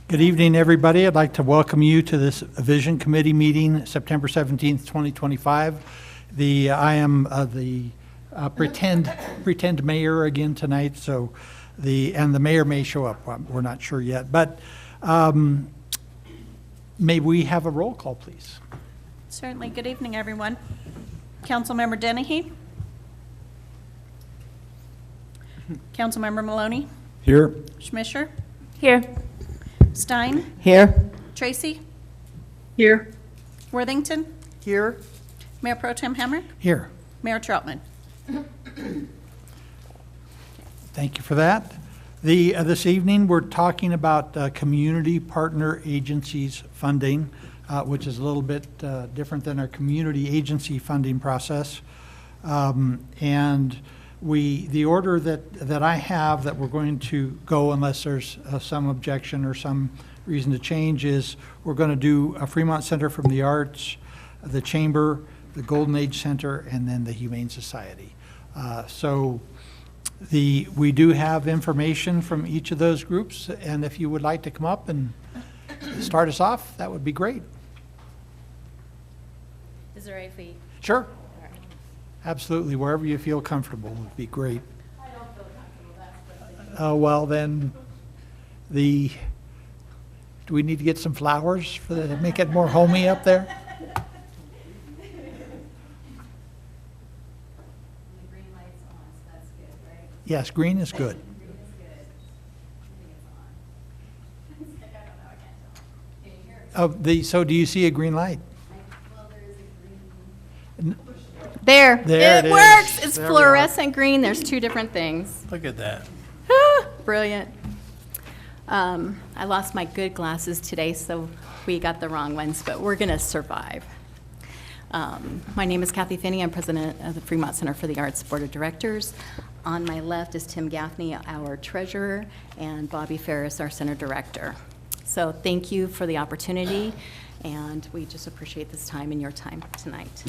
Good evening, everybody. I'd like to welcome you to this Vision Committee meeting, September 17th, 2025. I am the pretend mayor again tonight, so the mayor may show up. We're not sure yet, but may we have a roll call, please? Certainly. Good evening, everyone. Councilmember Dennehy. Councilmember Maloney. Here. Schmischer. Here. Stein. Here. Tracy. Here. Worthington. Here. Mayor Pro Tem Hamrick. Here. Mayor Troutman. Thank you for that. This evening, we're talking about community partner agencies funding, which is a little bit different than our community agency funding process. And the order that I have that we're going to go, unless there's some objection or some reason to change, is we're going to do a Fremont Center from the Arts, the Chamber, the Golden Age Center, and then the Humane Society. We do have information from each of those groups, and if you would like to come up and start us off, that would be great. Is it right for you? Sure. Absolutely, wherever you feel comfortable would be great. I don't feel comfortable. That's Well, then, do we need to get some flowers to make it more homey up there? The green light's on, so that's good, right? Yes, green is good. Green is good. I think it's on. It's like, I don't know, I can't tell. Can you hear it? So do you see a green light? Well, there is a green. There. There it is. Works. It's There we are. fluorescent green. There's two different things. Look at that. Brilliant. I lost my good glasses today, so we got the wrong ones, but we're going to survive. My name is Kathy Finney. I'm president of the Fremont Center for the Arts Board of Directors. On my left is Tim Gaffney, our treasurer, and Bobby Ferris, our center director. So thank you for the opportunity, and we just appreciate this time and your time tonight.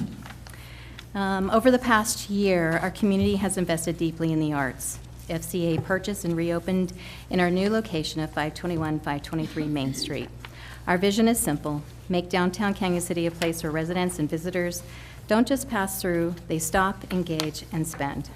Over the past year, our community has invested deeply in the arts. FCA purchased and reopened in our new location of 523 Main Street. Our vision is simple: make downtown Cañon City a place where residents and visitors don't just pass through, they stop, engage, and spend.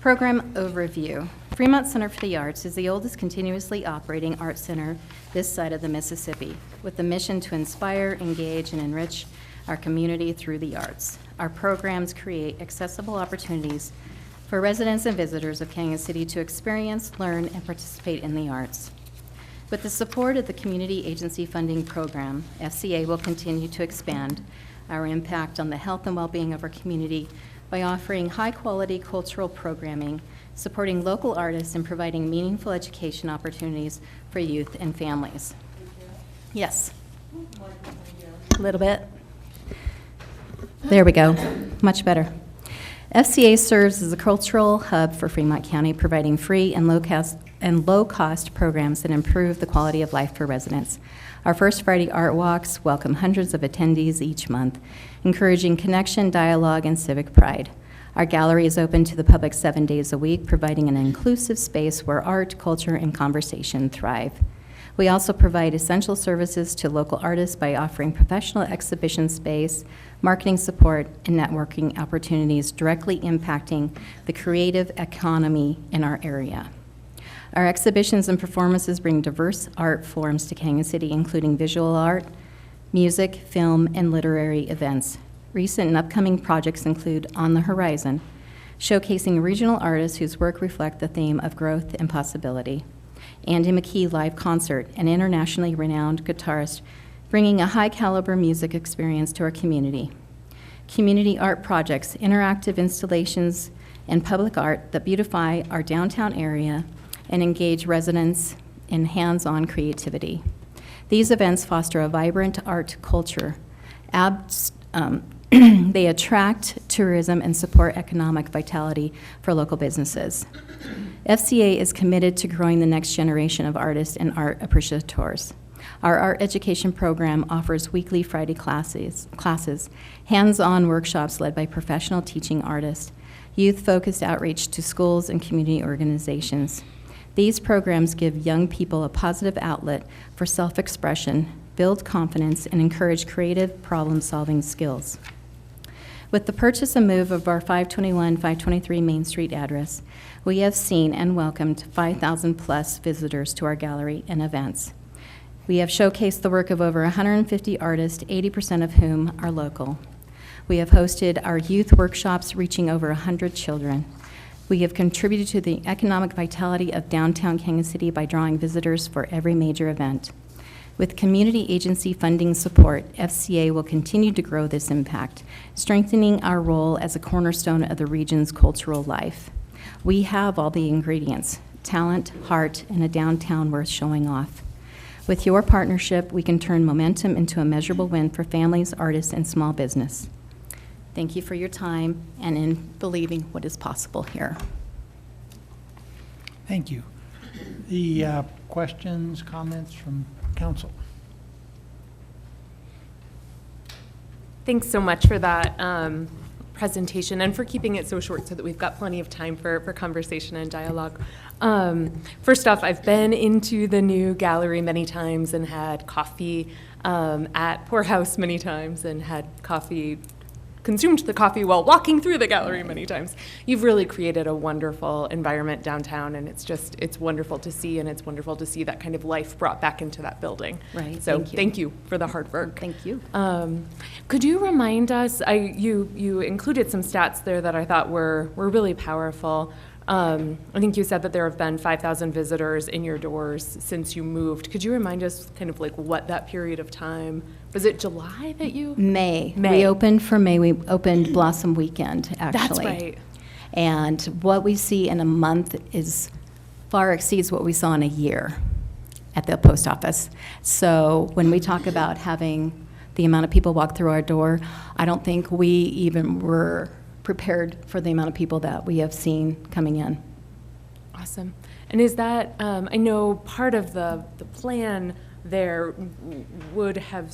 Program overview. Fremont Center for the Arts is the oldest continuously operating art center this side of the Mississippi, with the mission to inspire, engage, and enrich our community through the arts. Our programs create accessible opportunities for residents and visitors of Cañon City to experience, learn, and participate in the arts. With the support of the Community Agency Funding Program, FCA will continue to expand our impact on the health and well-being of our community by offering high-quality cultural programming, supporting local artists, and providing meaningful education opportunities for youth and families. Yes. A little bit. There we go. Much better. FCA serves as a cultural hub for Fremont County, providing free and low-cost programs that improve the quality of life for residents. Our First Friday Art Walks welcome hundreds of attendees each month, encouraging connection, dialogue, and civic pride. Our gallery is open to the public 7 days a week, providing an inclusive space where art, culture, and conversation thrive. We also provide essential services to local artists by offering professional exhibition space, marketing support, and networking opportunities directly impacting the creative economy in our area. Our exhibitions and performances bring diverse art forms to Cañon City, including visual art, music, film, and literary events. Recent and upcoming projects include On the Horizon, showcasing regional artists whose work reflect the theme of growth and possibility. Andy McKee Live Concert, an internationally renowned guitarist bringing a high-caliber music experience to our community. Community art projects, interactive installations, and public art that beautify our downtown area and engage residents in hands-on creativity. These events foster a vibrant art culture. They attract tourism and support economic vitality for local businesses. FCA is committed to growing the next generation of artists and art appreciators. Our art education program offers weekly Friday classes, hands-on workshops led by professional teaching artists, youth-focused outreach to schools and community organizations. These programs give young people a positive outlet for self-expression, build confidence, and encourage creative problem-solving skills. With the purchase and move of our 521, 523 Main Street address, we have seen and welcomed 5,000-plus visitors to our gallery and events. We have showcased the work of over 150 artists, 80% of whom are local. We have hosted our youth workshops reaching over 100 children. We have contributed to the economic vitality of downtown Kansas City by drawing visitors for every major event. With community agency funding support, FCA will continue to grow this impact, strengthening our role as a cornerstone of the region's cultural life. We have all the ingredients: talent, heart, and a downtown worth showing off. With your partnership, we can turn momentum into a measurable win for families, artists, and small business. Thank you for your time and in believing what is possible here. Thank you. The questions, comments from council? Thanks so much for that presentation and for keeping it so short so that we've got plenty of time for conversation and dialogue. First off, I've been into the new gallery many times and had coffee at Poorhouse many times and had consumed the coffee while walking through the gallery many times. You've really created a wonderful environment downtown, and it's wonderful to see, and it's wonderful to see that kind of life brought back into that building. Right, So thank you. thank you for the hard work. Thank you. Could you remind us, you included some stats there that I thought were really powerful. I think you said that there have been 5,000 visitors in your doors since you moved. Could you remind us kind of like what that period of time, was it July that you? May. May. We opened for May. We opened Blossom Weekend, actually. That's right. And what we see in a month far exceeds what we saw in a year at the post office. So when we talk about having the amount of people walk through our door, I don't think we even were prepared for the amount of people that we have seen coming in. Awesome. And is that, I know part of the plan there would have,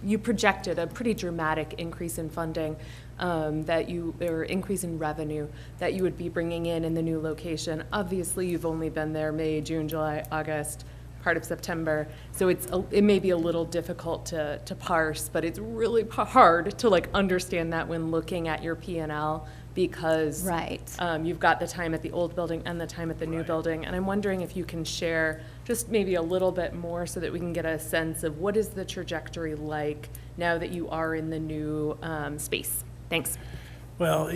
you projected a pretty dramatic increase in funding or increase in revenue that you would be bringing in the new location. Obviously, you've only been there May, June, July, August, part of September. So it may be a little difficult to parse, but it's really hard to like understand that when looking at your P&L because Right. You've got the time at the old building and the time at the new building. And I'm wondering if you can share just maybe a little bit more so that we can get a sense of what is the trajectory like now that you are in the new space. Thanks. Well,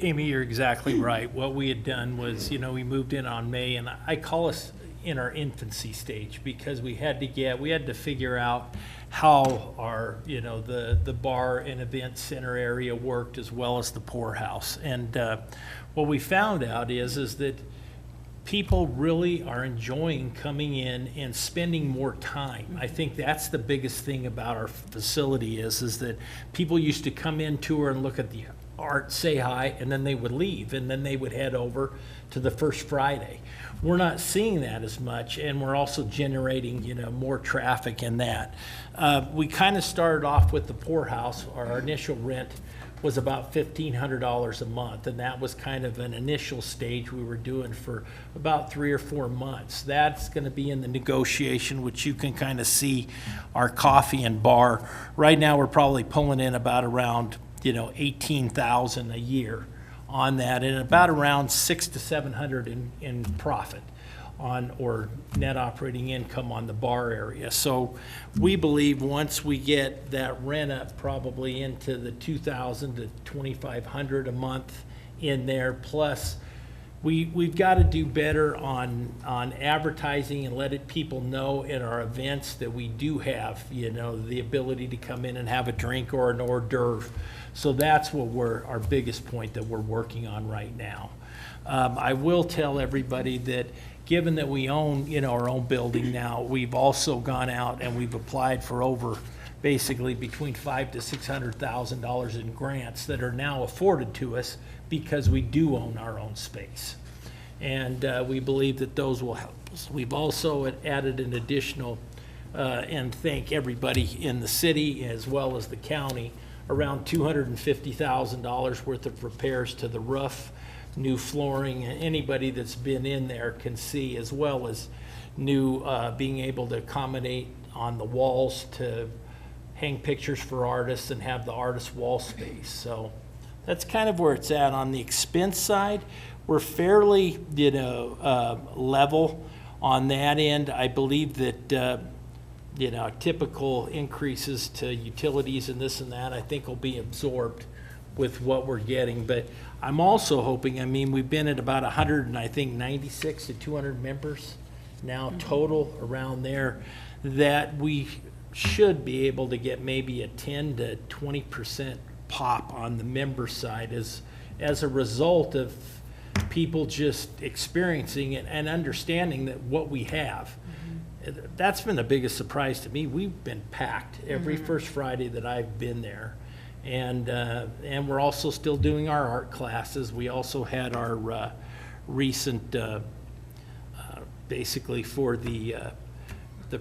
Amy, you're exactly right. What we had done was, we moved in on May, and I call us in our infancy stage because we had to figure out how our, the bar and event center area worked as well as the Poorhouse. And what we found out is that people really are enjoying coming in and spending more time. I think that's the biggest thing about our facility is that people used to come in, tour, and look at the art, say hi, and then they would leave, and then they would head over to the First Friday. We're not seeing that as much, and we're also generating, more traffic in that. We kind of started off with the Poorhouse. Our initial rent was about $1,500 a month, and that was kind of an initial stage we were doing for about 3 or 4 months. That's going to be in the negotiation, which you can kind of see our coffee and bar. Right now, we're probably pulling in about around, $18,000 a year on that, and about around $600 to $700 in profit or net operating income on the bar area. So we believe once we get that rent up probably into the $2,000 to $2,500 a month in there, plus we've got to do better on advertising and let people know in our events that we do have, the ability to come in and have a drink or an hors d'oeuvre. So that's what our biggest point that we're working on right now. I will tell everybody that given that we own, our own building now, we've also gone out and we've applied for over basically between $500,000 to $600,000 in grants that are now afforded to us because we do own our own space. And we believe that those will help us. We've also added an additional, and thank everybody in the city as well as the county, around $250,000 worth of repairs to the roof new flooring. Anybody that's been in there can see, as well as new, being able to accommodate on the walls to hang pictures for artists and have the artist wall space. So that's kind of where it's at. On the expense side, we're fairly, level on that end. I believe that, typical increases to utilities and this and that, I think will be absorbed with what we're getting. But I'm also hoping, we've been at about 96 to 200 members now total around there, that we should be able to get maybe a 10 to 20% pop on the member side as a result of people just experiencing it and understanding that what we have. That's been the biggest surprise to me. We've been packed every first Friday that I've been there. And we're also still doing our art classes. We also had our recent, basically for the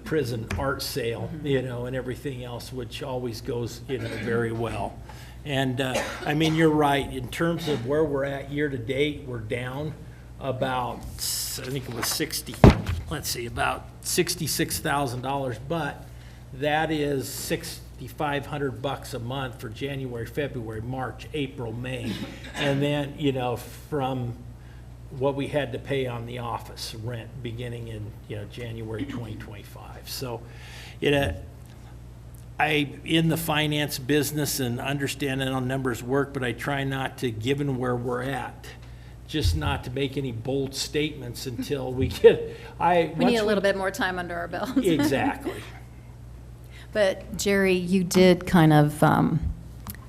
prison art sale, and everything else, which always goes, very well. And, you're right, in terms of where we're at year to date, we're down about, I think it was about $66,000, but that is $6,500 a month for January, February, March, April, May. And then, from what we had to pay on the office rent beginning in, January 2025. So, I'm in the finance business and understanding how numbers work, but I try not to, given where we're at, just not to make any bold statements until we get, We need a little bit more time under our belts. Exactly. But Jerry, you did kind of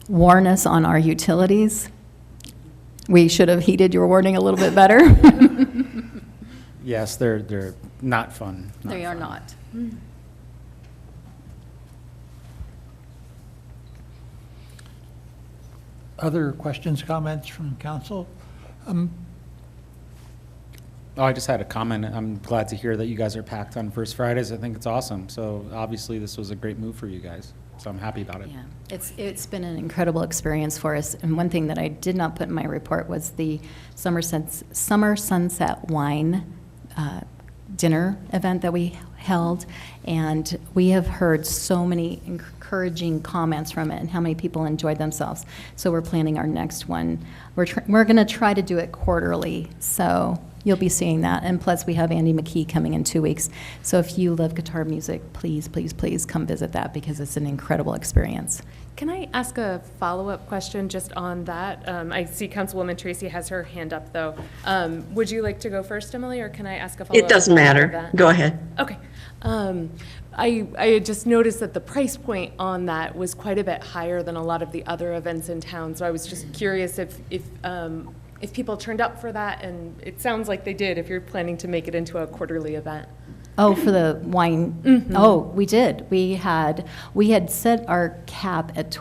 warn us on our utilities. We should have heeded your warning a little bit better. Yes, they're not fun. They are not. Other questions, comments from council? Oh, I just had a comment. I'm glad to hear that you guys are packed on First Fridays. I think it's awesome. So obviously, this was a great move for you guys. So I'm happy about it. Yeah, it's been an incredible experience for us. And one thing that I did not put in my report was the Summer Sunset Wine dinner event that we held. And we have heard so many encouraging comments from it and how many people enjoyed themselves. So we're planning our next one. We're going to try to do it quarterly. So you'll be seeing that. And plus, we have Andy McKee coming in 2 weeks. So if you love guitar music, please, please, please come visit that because it's an incredible experience. Can I ask a follow-up question just on that? I see Councilwoman Tracy has her hand up, though. Would you like to go first, Emily, or can I ask a follow-up? It doesn't matter. Go ahead. Okay. I had just noticed that the price point on that was quite a bit higher than a lot of the other events in town. So I was just curious if people turned up for that, and it sounds like they did if you're planning to make it into a quarterly event. Oh, for the wine? Mm-hmm. Oh, we did. We had set our cap at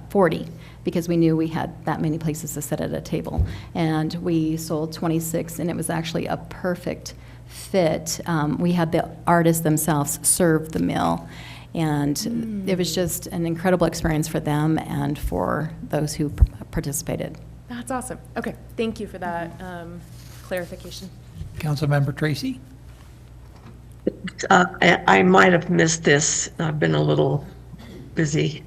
40 because we knew we had that many places to sit at a table. And we sold 26, and it was actually a perfect fit. We had the artists themselves serve the meal, and it was just an incredible experience for them and for those who participated. That's awesome. Okay, thank you for that clarification. Councilmember Tracy? I might have missed this. I've been a little busy.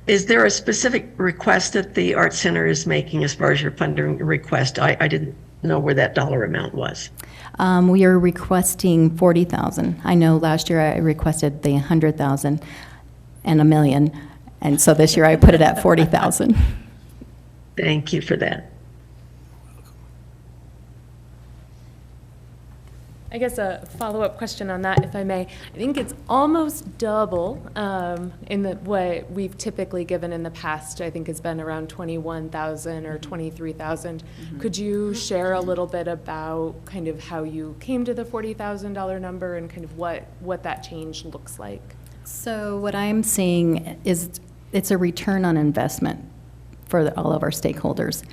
Is there a specific request that the Art Center is making as far as your funding request? I didn't know where that dollar amount was. We are requesting $40,000. I know last year I requested the $100,000 and $1 million, and so this year I put it at $40,000. Thank you for that. I guess a follow-up question on that, if I may. I think it's almost double in what we've typically given in the past. I think has been around 21,000 or 23,000. Could you share a little bit about kind of how you came to the $40,000 number and kind of what that change looks like? So what I'm seeing is it's a return on investment for all of our stakeholders.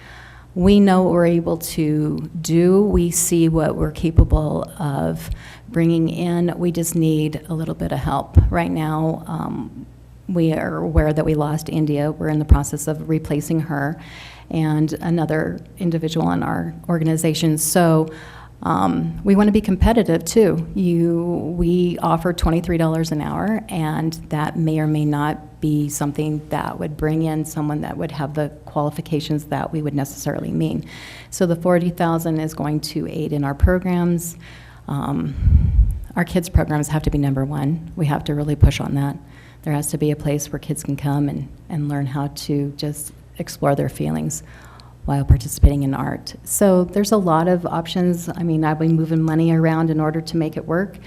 We know what we're able to do. We see what we're capable of bringing in. We just need a little bit of help. Right now, we are aware that we lost India. We're in the process of replacing her. and another individual in our organization. So we want to be competitive too. We offer $23 an hour, and that may or may not be something that would bring in someone that would have the qualifications that we would necessarily mean. So the $40,000 is going to aid in our programs. Our kids' programs have to be number one. We have to really push on that. There has to be a place where kids can come and learn how to just explore their feelings while participating in art. So there's a lot of options. I mean, I've been moving money around in order to make it work,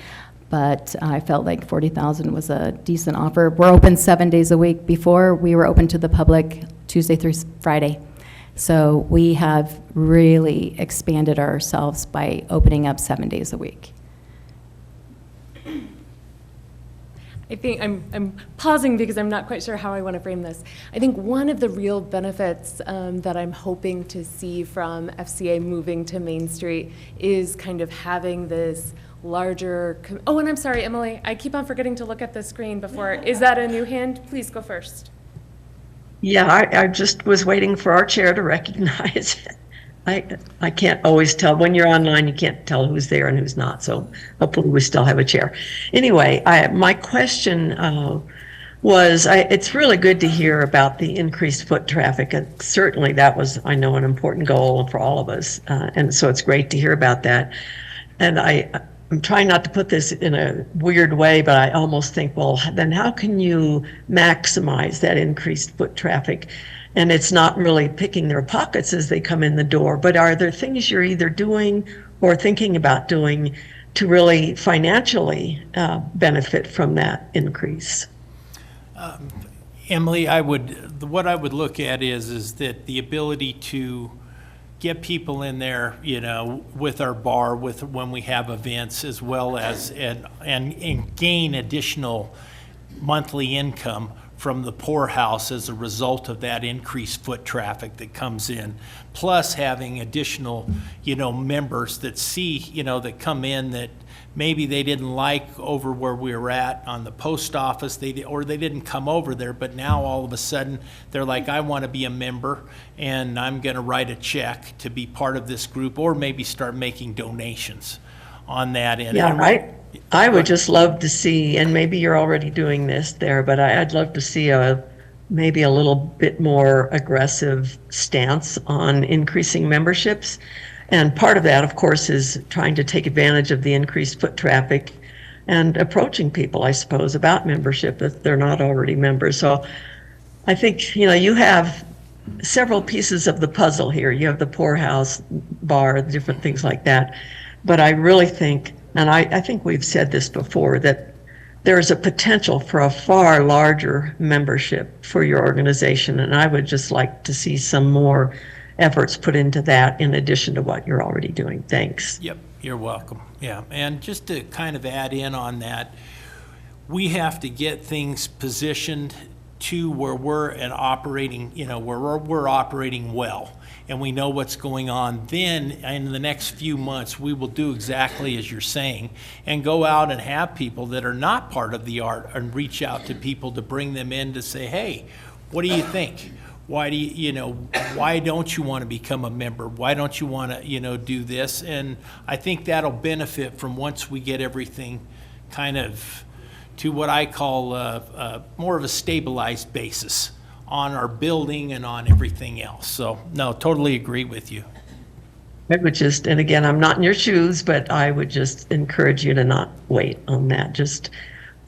but I felt like $40,000 was a decent offer. We're open 7 days a week. Before, we were open to the public Tuesday through Friday. So we have really expanded ourselves by opening up 7 days a week. I think I'm pausing because I'm not quite sure how I want to frame this. I think one of the real benefits that I'm hoping to see from FCA moving to Main Street is kind of having this larger, oh, and I'm sorry, Emily, I keep on forgetting to look at the screen before. Is that a new hand? Please go first. Yeah, I just was waiting for our chair to recognize. I can't always tell. When you're online, you can't tell who's there and who's not, so hopefully we still have a chair. Anyway, my question was, it's really good to hear about the increased foot traffic. And certainly that was, I know, an important goal for all of us, and so it's great to hear about that. And I'm trying not to put this in a weird way, but I almost think, well, then how can you maximize that increased foot traffic? And it's not really picking their pockets as they come in the door, but are there things you're either doing or thinking about doing to really financially benefit from that increase? Emily, what I would look at is that the ability to get people in there, with our bar, when we have events, as well as and gain additional monthly income from the poorhouse as a result of that increased foot traffic that comes in, plus having additional, members that see, that come in that maybe they didn't like over where we were at on the post office, or they didn't come over there, but now all of a sudden they're like, I want to be a member and I'm going to write a check to be part of this group, or maybe start making donations on that end. Yeah, I would just love to see, and maybe you're already doing this there, but I'd love to see maybe a little bit more aggressive stance on increasing memberships. And part of that, of course, is trying to take advantage of the increased foot traffic and approaching people, I suppose, about membership if they're not already members. So I think, you have several pieces of the puzzle here. You have the poorhouse bar, different things like that. But I really think, and I think we've said this before, that there's a potential for a far larger membership for your organization, and I would just like to see some more efforts put into that in addition to what you're already doing. Thanks. Yep, you're welcome. Yeah, and just to kind of add in on that, we have to get things positioned to where we're operating, where we're operating well, and we know what's going on. Then in the next few months, we will do exactly as you're saying and go out and have people that are not part of the art and reach out to people to bring them in to say, hey, what do you think? Why do why don't you want to become a member? Why don't you want to, do this? And I think that'll benefit from once we get everything kind of to what I call more of a stabilized basis on our building and on everything else. So, no, totally agree with you. I would just, and again, I'm not in your shoes, but I would just encourage you to not wait on that. Just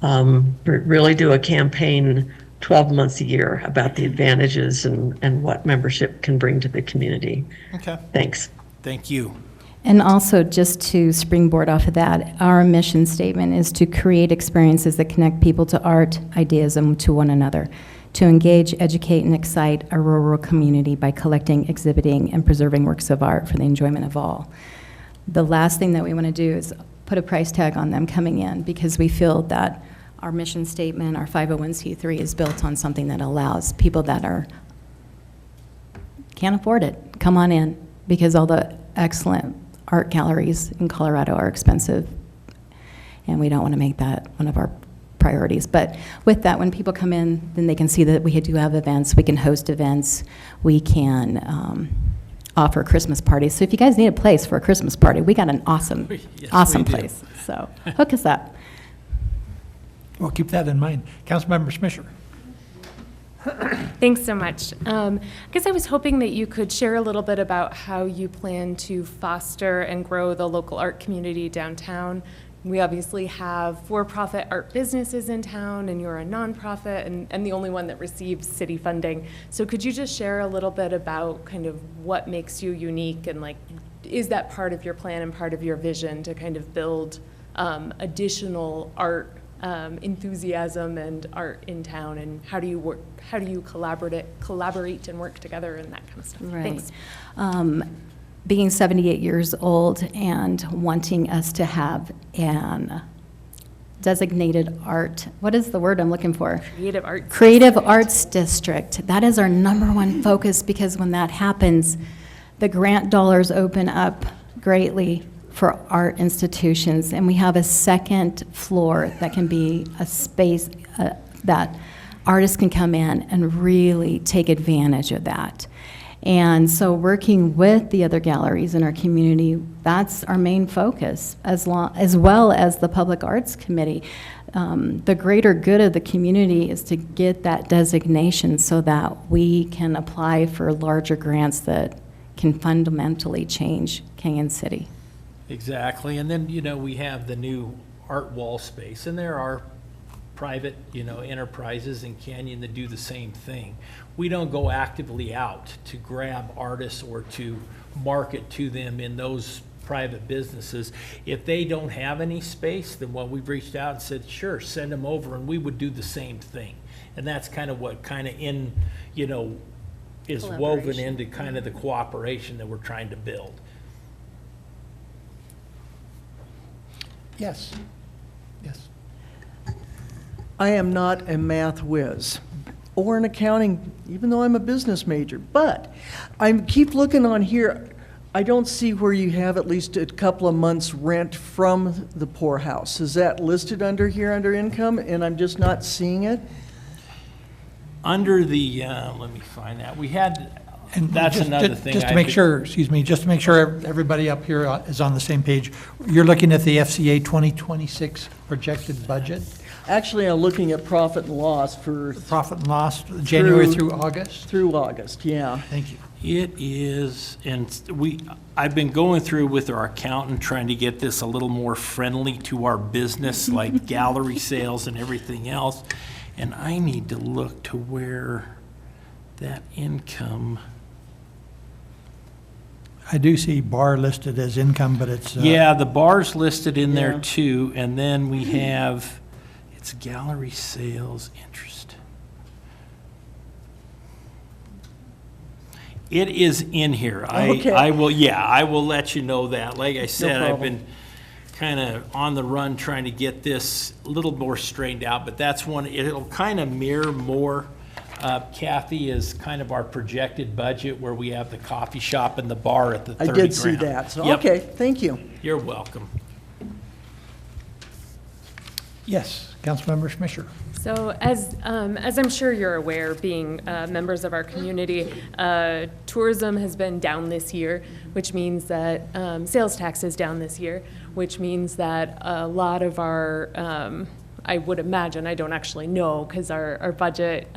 really do a campaign 12 months a year about the advantages and what membership can bring to the community. Okay. Thanks. Thank you. And also, just to springboard off of that, our mission statement is to create experiences that connect people to art, ideas, and to one another, to engage, educate, and excite a rural community by collecting, exhibiting, and preserving works of art for the enjoyment of all. The last thing that we want to do is put a price tag on them coming in, because we feel that our mission statement, our 501c3, is built on something that allows people that can't afford it, come on in, because all the excellent art galleries in Colorado are expensive, and we don't want to make that one of our priorities. But with that, when people come in, then they can see that we do have events, we can host events, we can offer Christmas parties. So if you guys need a place for a Christmas party, we got an awesome, Yes, we awesome do. place. So hook us up. We'll keep that in mind. Councilmember Smisher. Thanks so much. I guess I was hoping that you could share a little bit about how you plan to foster and grow the local art community downtown. We obviously have for-profit art businesses in town, and you're a nonprofit and the only one that receives city funding. So could you just share a little bit about kind of what makes you unique, and like, is that part of your plan and part of your vision to kind of build additional art enthusiasm and art in town, and how do you collaborate and work together and that kind of stuff? Right. Thanks. Being 78 years old and wanting us to have an designated art, what is the word I'm looking for? Creative Arts District. That is our number one focus, because when that happens, the grant dollars open up greatly for art institutions, and we have a second floor that can be a space that artists can come in and really take advantage of that. And so working with the other galleries in our community, that's our main focus, as well as the Public Arts Committee. The greater good of the community is to get that designation so that we can apply for larger grants that can fundamentally change Canyon City. Exactly, and then, we have the new art wall space, and there are private, enterprises in Canyon that do the same thing. We don't go actively out to grab artists or to market to them in those private businesses. If they don't have any space, then we've reached out and said, sure, send them over, and we would do the same thing. And that's kind of what is woven into kind of the cooperation that we're trying to build. Yes. Yes. I am not a math whiz or an accounting, even though I'm a business major. But I keep looking on here. I don't see where you have at least a couple of months' rent from the poorhouse. Is that listed under here under income, and I'm just not seeing it? Under the, let me find that. We had, And that's just- another thing. Just to I make could- sure, just to make sure everybody up here is on the same page, you're looking at the FCA 2026 projected budget, Actually, I'm looking at profit and loss for profit and loss, January Through- through August? through August, yeah. Thank you. It is, and I've been going through with our accountant, trying to get this a little more friendly to our business, like gallery sales and everything else. And I need to look to where that income. I do see bar listed as income, but it's. Yeah, the bar's listed in there Yeah. too, and then we have, it's gallery sales interest. It is in here. Okay. I will let you know that. Like I said, I've problem. been kind of on the run trying to get this a little more straightened out, but that's one, it'll kind of mirror more. Kathy, is kind of our projected budget where we have the coffee shop and the bar at the 30 I grand. did see that, so, Yep. okay, thank you. You're welcome. Yes, Councilmember Schmischer. So as I'm sure you're aware, being members of our community, tourism has been down this year, which means that sales tax is down this year, which means that a lot of our, I would imagine, I don't actually know, because our budget,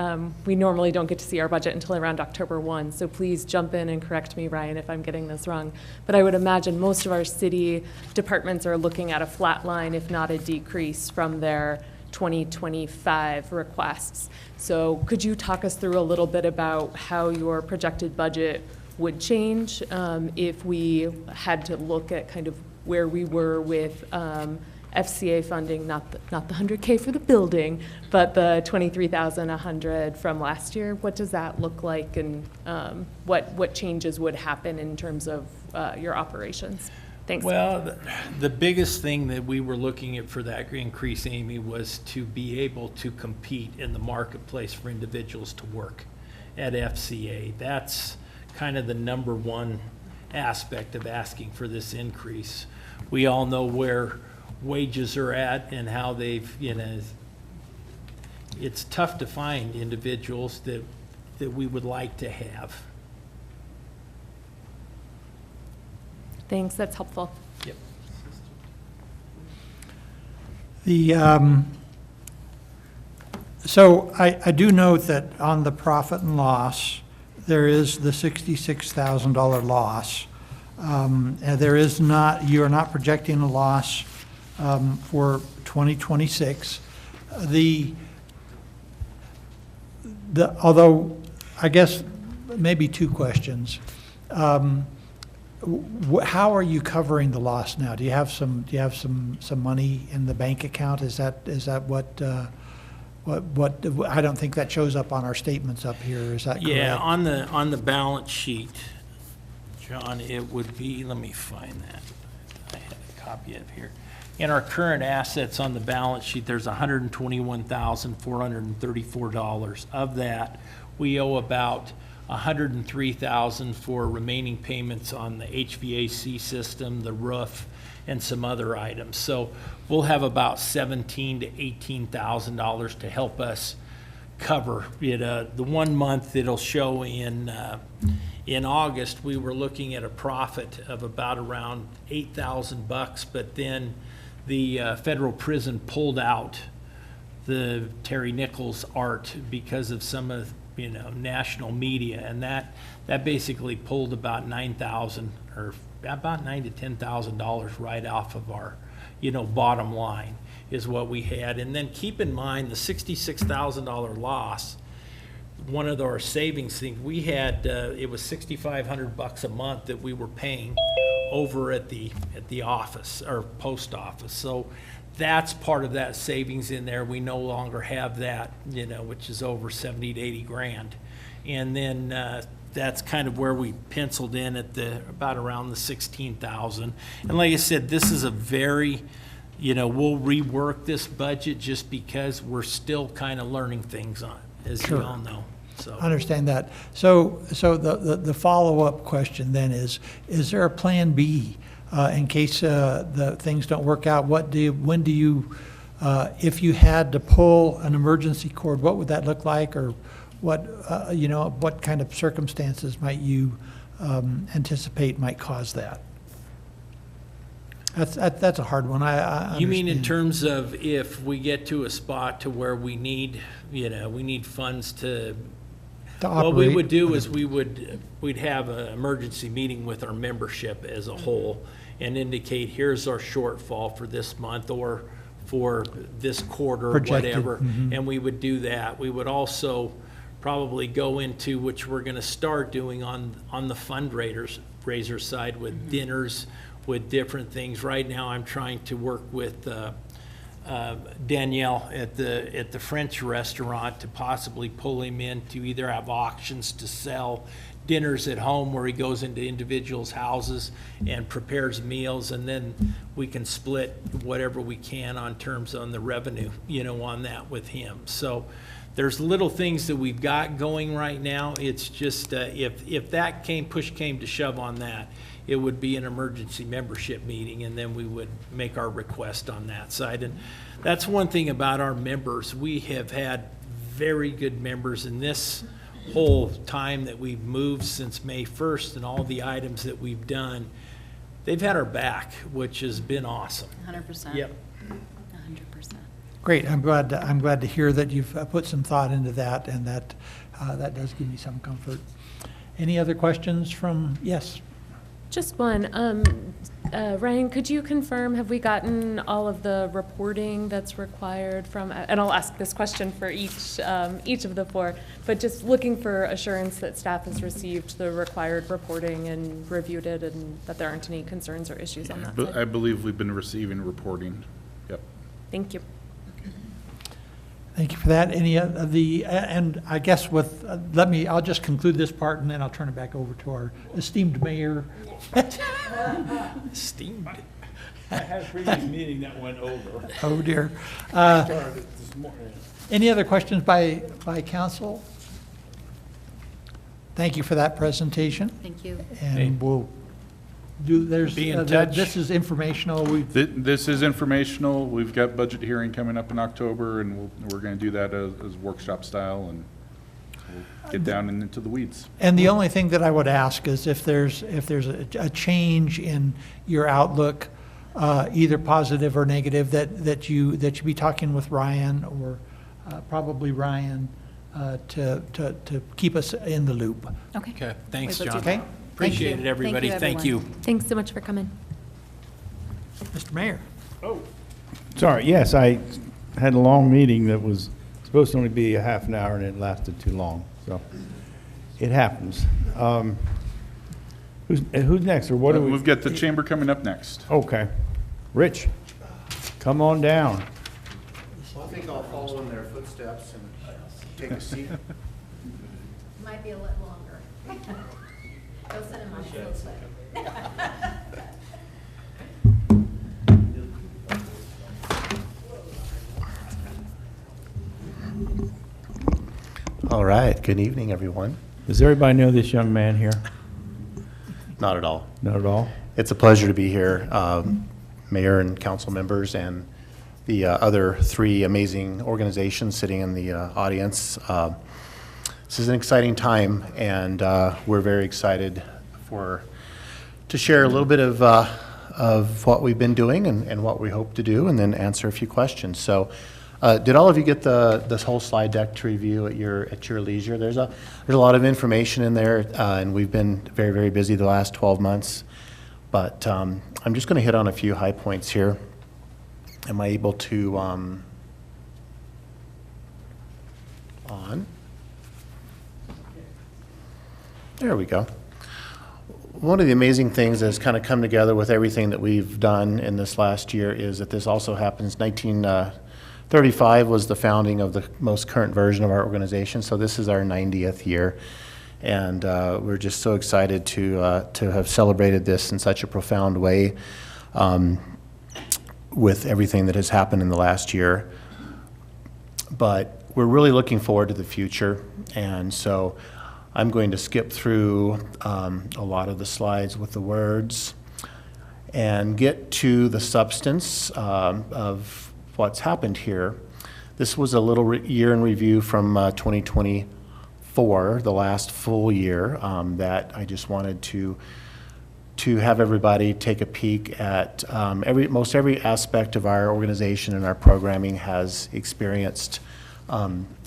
we normally don't get to see our budget until around October 1, so please jump in and correct me, Ryan, if I'm getting this wrong. But I would imagine most of our city departments are looking at a flat line, if not a decrease, from their 2025 requests. So could you talk us through a little bit about how your projected budget would change if we had to look at kind of where we were with FCA funding, not the 100K for the building, but the 23,100 from last year? What does that look like, and what changes would happen in terms of your operations? Thanks. Well, the biggest thing that we were looking at for that increase, Amy, was to be able to compete in the marketplace for individuals to work at FCA. That's kind of the number one aspect of asking for this increase. We all know where wages are at and how they've, it's tough to find individuals that we would like to have. Thanks, that's helpful. Yep. So I do note that on the profit and loss, there is the $66,000 loss. And there is not, you are not projecting a loss for 2026. Although, I guess, maybe two questions. How are you covering the loss now? Do you have some money in the bank account? Is that what, I don't think that shows up on our statements up here, is that correct? Yeah, on the balance sheet, John, it would be, let me find that. I had a copy of here. In our current assets on the balance sheet, there's $121,434. Of that, we owe about $103,000 for remaining payments on the HVAC system, the roof, and some other items. So we'll have about $17,000 to $18,000 to help us cover it. The 1 month it'll show in August, we were looking at a profit of about around $8,000, but then the federal prison pulled out the Terry Nichols art because of some of national media, and that basically pulled about $9,000 or about $9,000 to $10,000 right off of our bottom line is what we had. And then keep in mind the $66,000 loss. One of our savings things we had, it was $6,500 a month that we were paying over at the office or post office. So that's part of that savings in there. We no longer have that, which is over 70 to 80 grand. And then that's kind of where we penciled in at about around the 16,000. And like I said, this is a very, we'll rework this budget just because we're still kind of learning things on it, as you all know. So I understand that. So the follow-up question then is there a plan B in case the things don't work out? When do you, if you had to pull an emergency cord, what would that look like? Or what kind of circumstances might you anticipate might cause that? That's a hard one. I you mean in understand. terms of if we get to a spot to where we need, we need funds to what we operate? would do is we'd have an emergency meeting with our membership as a whole and indicate, here's our shortfall for this month or for this quarter, Projected, whatever. And we would do that. We would also probably go into, which we're going to start doing on the fundraiser side with dinners, with different things. Right now, I'm trying to work with Danielle at the French restaurant to possibly pull him in to either have auctions to sell dinners at home where he goes into individuals' houses and prepares meals, and then we can split whatever we can on terms on the revenue, on that with him. So there's little things that we've got going right now. It's just if that push came to shove on that, it would be an emergency membership meeting, and then we would make our request on that side. And that's one thing about our members. We have had very good members in this whole time that we've moved since May 1st and all the items that we've done. They've had our back, which has been awesome. 100%. Yep. 100%. Great. I'm glad to hear that you've put some thought into that, and that does give me some comfort. Any other questions from, yes? Just one. Ryan, could you confirm, have we gotten all of the reporting that's required from, and I'll ask this question for each of the four, but just looking for assurance that staff has received the required reporting and reviewed it, and that there aren't any concerns or issues on that But I side? believe we've been receiving reporting. Yep. Thank you. Thank you for that. Any of and I guess I'll just conclude this part, and then I'll turn it back over to our esteemed mayor. Steamed. I had a previous meeting that went over. Oh, dear. Started this morning. Any other questions by council? Thank you for that presentation, Thank you. and we'll Be in touch. This is informational, This is informational. We've got budget hearing coming up in October, and we're going to do that as workshop style, and we'll get down into the weeds. and the only thing that I would ask is if there's a change in your outlook, either positive or negative, that you be talking with Ryan or probably Ryan to keep us in the loop. Okay. Okay, thanks, Wait, let's John. do Okay? Appreciate Thank it, you. everybody. Thank Thank you, you. Thanks so much for coming. Mr. Mayor? Sorry, yes, I had a long meeting that was supposed to only be a half an hour, and it lasted too long, so it happens. Who's next, or what do we? We've got the chamber coming up next. Okay. Rich, come on down. I think I'll follow in their footsteps and take a seat. Might be a little longer. Go sit in my footsteps. All right, good evening, everyone. Does everybody know this young man here? Not at all. Not at all? It's a pleasure to be here, mayor and council members and the other three amazing organizations sitting in the audience. This is an exciting time, and we're very excited to share a little bit of what we've been doing and what we hope to do, and then answer a few questions. So, did all of you get this whole slide deck to review at your leisure? There's a lot of information in there, and we've been very, very busy the last 12 months. But I'm just going to hit on a few high points here. Am I able to on? There we go. One of the amazing things that's kind of come together with everything that we've done in this last year is that this also happens. 1935 was the founding of the most current version of our organization, so this is our 90th year. And we're just so excited to have celebrated this in such a profound way with everything that has happened in the last year. But we're really looking forward to the future, and so I'm going to skip through a lot of the slides with the words and get to the substance of what's happened here. This was a little year in review from 2024, the last full year, that I just wanted to have everybody take a peek at. Most every aspect of our organization and our programming has experienced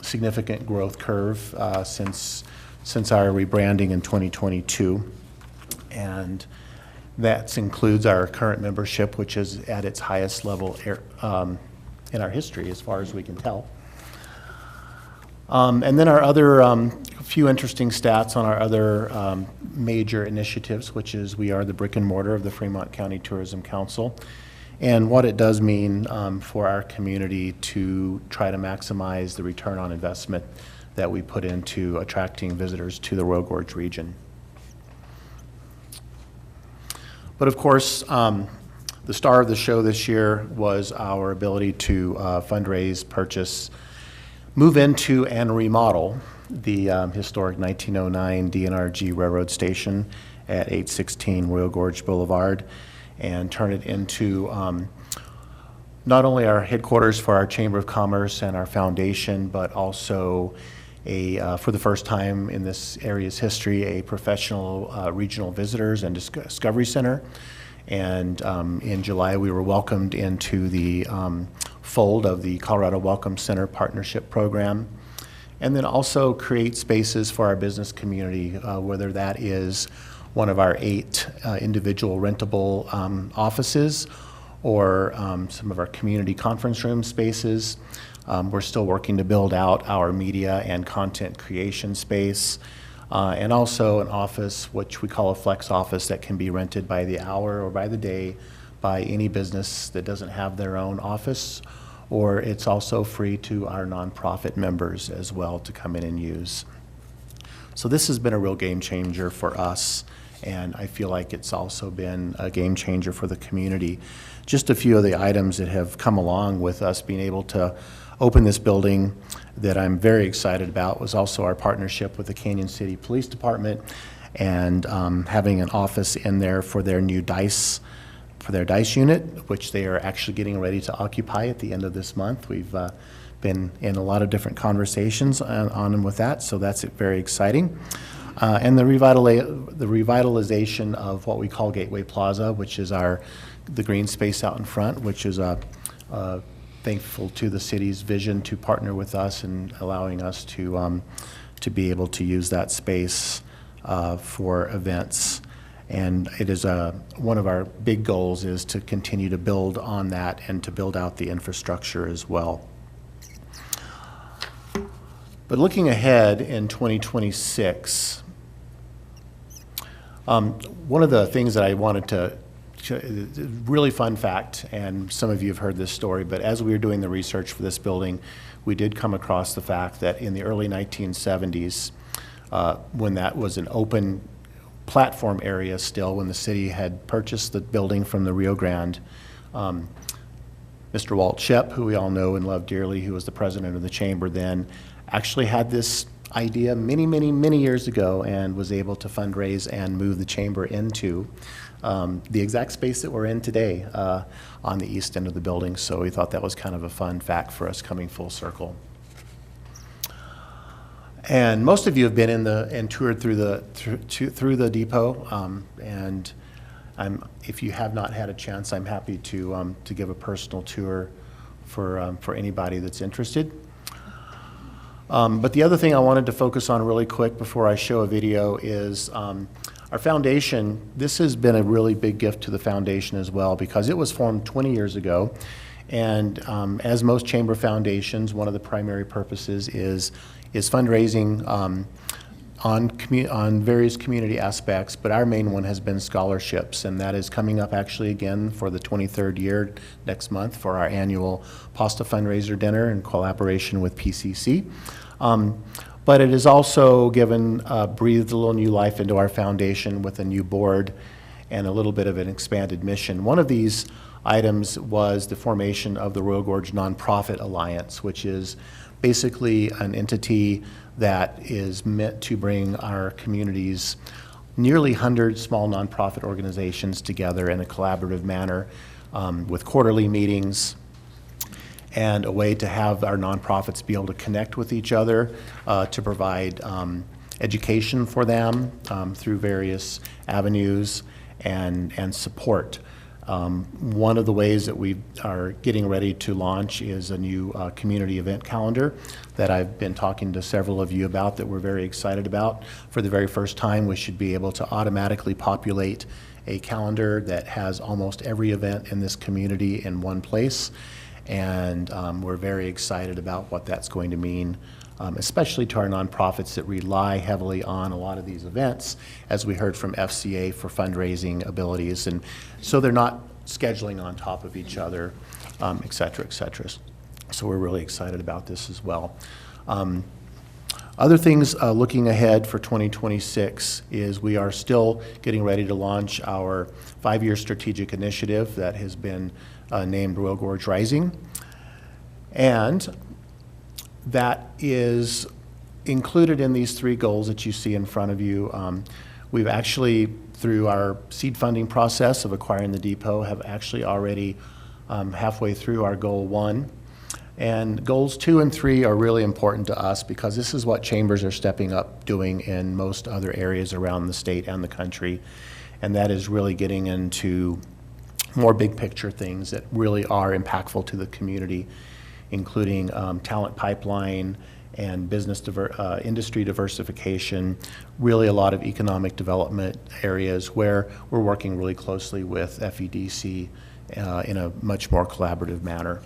significant growth curve since our rebranding in 2022. And that includes our current membership, which is at its highest level in our history, as far as we can tell. And then our other few interesting stats on our other major initiatives, which is we are the brick and mortar of the Fremont County Tourism Council, and what it does mean for our community to try to maximize the return on investment that we put into attracting visitors to the Royal Gorge region. But of course, the star of the show this year was our ability to fundraise, purchase, move into, and remodel the historic 1909 DNRG Railroad Station at 816 Royal Gorge Boulevard, and turn it into not only our headquarters for our Chamber of Commerce and our foundation, but also for the first time in this area's history, a professional regional visitors and discovery center. And in July, we were welcomed into the fold of the Colorado Welcome Center Partnership Program. And then also create spaces for our business community, whether that is one of our 8 individual rentable offices or some of our community conference room spaces. We're still working to build out our media and content creation space, and also an office which we call a flex office that can be rented by the hour or by the day by any business that doesn't have their own office, or it's also free to our nonprofit members as well to come in and use. So this has been a real game changer for us, and I feel like it's also been a game changer for the community. Just a few of the items that have come along with us being able to open this building that I'm very excited about was also our partnership with the Canyon City Police Department and having an office in there for their new dice unit, which they are actually getting ready to occupy at the end of this month. We've been in a lot of different conversations on and with that, so that's very exciting. And the revitalization of what we call Gateway Plaza, which is the green space out in front, which is thankful to the city's vision to partner with us and allowing us to be able to use that space for events. And it is one of our big goals is to continue to build on that and to build out the infrastructure as well. But looking ahead in 2026, one of the things that I wanted to, really fun fact, and some of you have heard this story, but as we were doing the research for this building, we did come across the fact that in the early 1970s, when that was an open platform area still, when the city had purchased the building from the Rio Grande, Mr. Walt Shep, who we all know and love dearly, who was the president of the chamber then, actually had this idea many years ago and was able to fundraise and move the chamber into the exact space that we're in today on the east end of the building. So we thought that was kind of a fun fact for us coming full circle. And most of you have been and toured through the depot. And if you have not had a chance, I'm happy to give a personal tour for anybody that's interested. But the other thing I wanted to focus on really quick before I show a video is our foundation. This has been a really big gift to the foundation as well, because it was formed 20 years ago. And as most chamber foundations, one of the primary purposes is fundraising on various community aspects, but our main one has been scholarships, and that is coming up actually again for the 23rd year next month for our annual Pasta fundraiser dinner in collaboration with PCC. But it has also breathed a little new life into our foundation with a new board and a little bit of an expanded mission. One of these items was the formation of the Royal Gorge Nonprofit Alliance, which is basically an entity that is meant to bring our community's nearly 100 small nonprofit organizations together in a collaborative manner with quarterly meetings and a way to have our nonprofits be able to connect with each other to provide education for them through various avenues and support. One of the ways that we are getting ready to launch is a new community event calendar that I've been talking to several of you about that we're very excited about. For the very first time, we should be able to automatically populate a calendar that has almost every event in this community in one place. And we're very excited about what that's going to mean, especially to our nonprofits that rely heavily on a lot of these events, as we heard from FCA for fundraising abilities. And so they're not scheduling on top of each other, et cetera, et cetera. So we're really excited about this as well. Other things looking ahead for 2026 is we are still getting ready to launch our 5-year strategic initiative that has been named Royal Gorge Rising. And that is included in these 3 goals that you see in front of you. We've actually, through our seed funding process of acquiring the depot, have actually already halfway through our goal 1. And goals 2 and 3 are really important to us because this is what chambers are stepping up doing in most other areas around the state and the country. And that is really getting into more big picture things that really are impactful to the community, including talent pipeline and industry diversification, really a lot of economic development areas where we're working really closely with FEDC in a much more collaborative manner.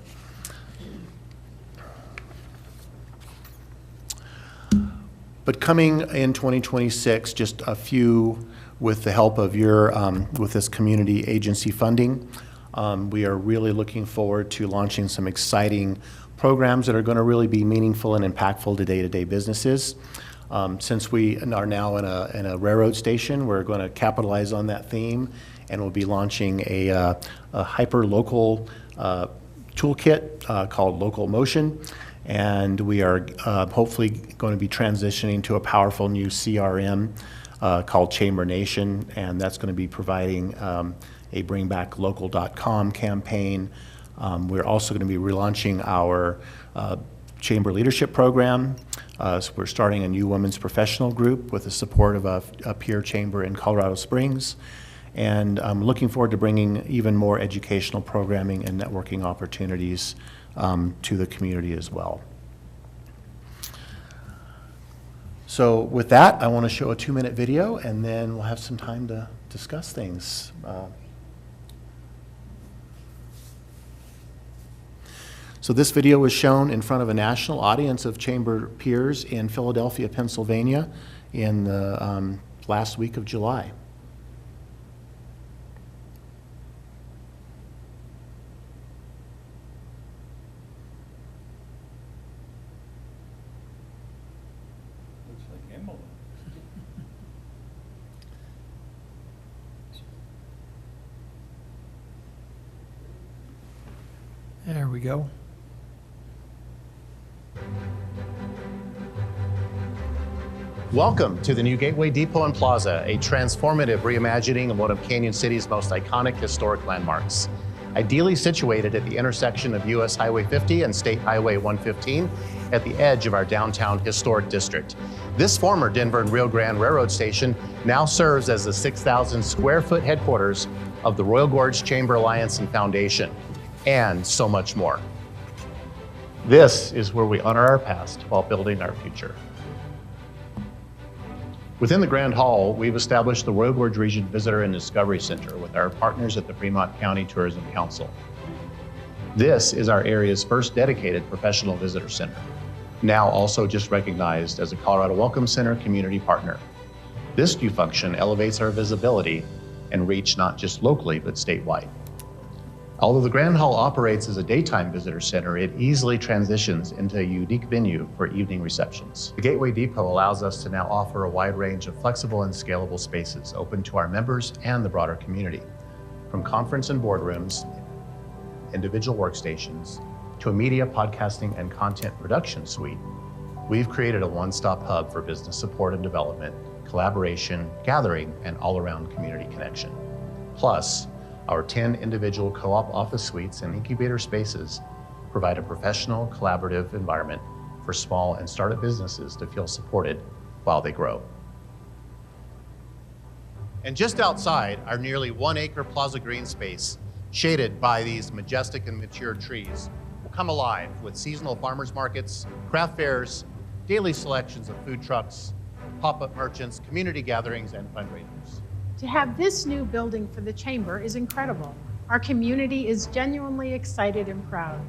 But coming in 2026, just a few with the help of with this community agency funding. We are really looking forward to launching some exciting programs that are going to really be meaningful and impactful to day-to-day businesses. Since we are now in a railroad station, we're going to capitalize on that theme, and we'll be launching a hyper-local toolkit called Local Motion. And we are hopefully going to be transitioning to a powerful new CRM called Chamber Nation, and that's going to be providing a bringbacklocal.com campaign. We're also going to be relaunching our Chamber Leadership Program. So we're starting a new women's professional group with the support of a peer chamber in Colorado Springs. And I'm looking forward to bringing even more educational programming and networking opportunities to the community as well. So with that, I want to show a 2-minute video, and then we'll have some time to discuss things. So this video was shown in front of a national audience of chamber peers in Philadelphia, Pennsylvania in the last week of July. There we go. Welcome to the new Gateway Depot and Plaza, a transformative reimagining of one of Canyon City's most iconic historic landmarks. Ideally situated at the intersection of US Highway 50 and State Highway 115 at the edge of our downtown historic district. This former Denver and Rio Grande Railroad station now serves as the 6,000 square foot headquarters of the Royal Gorge Chamber Alliance and Foundation, and so much more. This is where we honor our past while building our future. Within the Grand Hall, we've established the Royal Gorge Region Visitor and Discovery Center with our partners at the Fremont County Tourism Council. This is our area's first dedicated professional visitor center, now also just recognized as a Colorado Welcome Center community partner. This new function elevates our visibility and reach not just locally, but statewide. Although the Grand Hall operates as a daytime visitor center, it easily transitions into a unique venue for evening receptions. The Gateway Depot allows us to now offer a wide range of flexible and scalable spaces open to our members and the broader community. From conference and boardrooms, individual workstations, to a media, podcasting, and content production suite, we've created a one-stop hub for business support and development, collaboration, gathering, and all-around community connection. Plus, our 10 individual co-op office suites and incubator spaces provide a professional, collaborative environment for small and startup businesses to feel supported while they grow. And just outside, our nearly 1-acre plaza green space, shaded by these majestic and mature trees, will come alive with seasonal farmers markets, craft fairs, daily selections of food trucks, pop-up merchants, community gatherings, and fundraisers. To have this new building for the Chamber is incredible. Our community is genuinely excited and proud.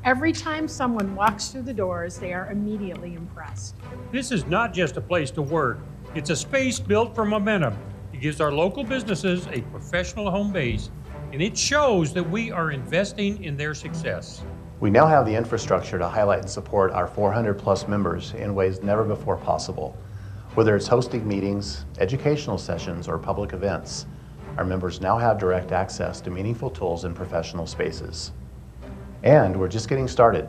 Every time someone walks through the doors, they are immediately impressed. This is not just a place to work. It's a space built for momentum. It gives our local businesses a professional home base, and it shows that we are investing in their success. We now have the infrastructure to highlight and support our 400+ members in ways never before possible. Whether it's hosting meetings, educational sessions, or public events, our members now have direct access to meaningful tools and professional spaces. And we're just getting started.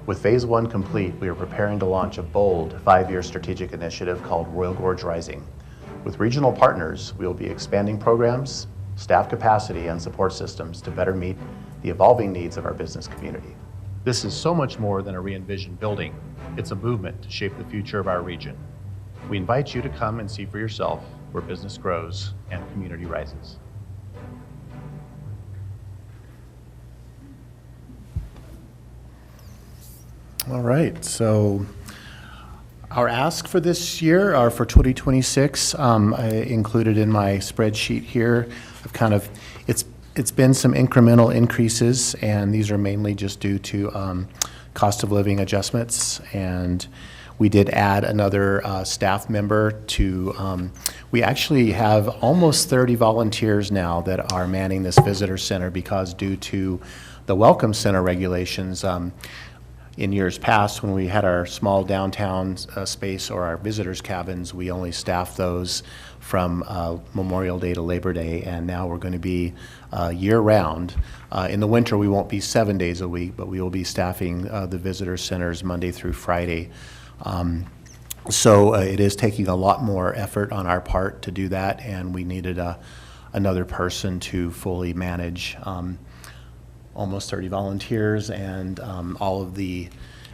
With Phase 1 complete, we are preparing to launch a bold 5-year strategic initiative called Royal Gorge Rising. With regional partners, we will be expanding programs, staff capacity, and support systems to better meet the evolving needs of our business community. This is so much more than a re-envisioned building. It's a movement to shape the future of our region. We invite you to come and see for yourself where business grows and community rises. All right, so our ask for this year, or for 2026, I included in my spreadsheet here. It's been some incremental increases, and these are mainly just due to cost of living adjustments. And we did add another staff member to, we actually have almost 30 volunteers now that are manning this visitor center, because due to the Welcome Center regulations, in years past, when we had our small downtown space or our visitors cabins, we only staffed those from Memorial Day to Labor Day, and now we're going to be year-round. In the winter, we won't be 7 days a week, but we will be staffing the visitor centers Monday through Friday. So it is taking a lot more effort on our part to do that, and we needed another person to fully manage almost 30 volunteers and all of the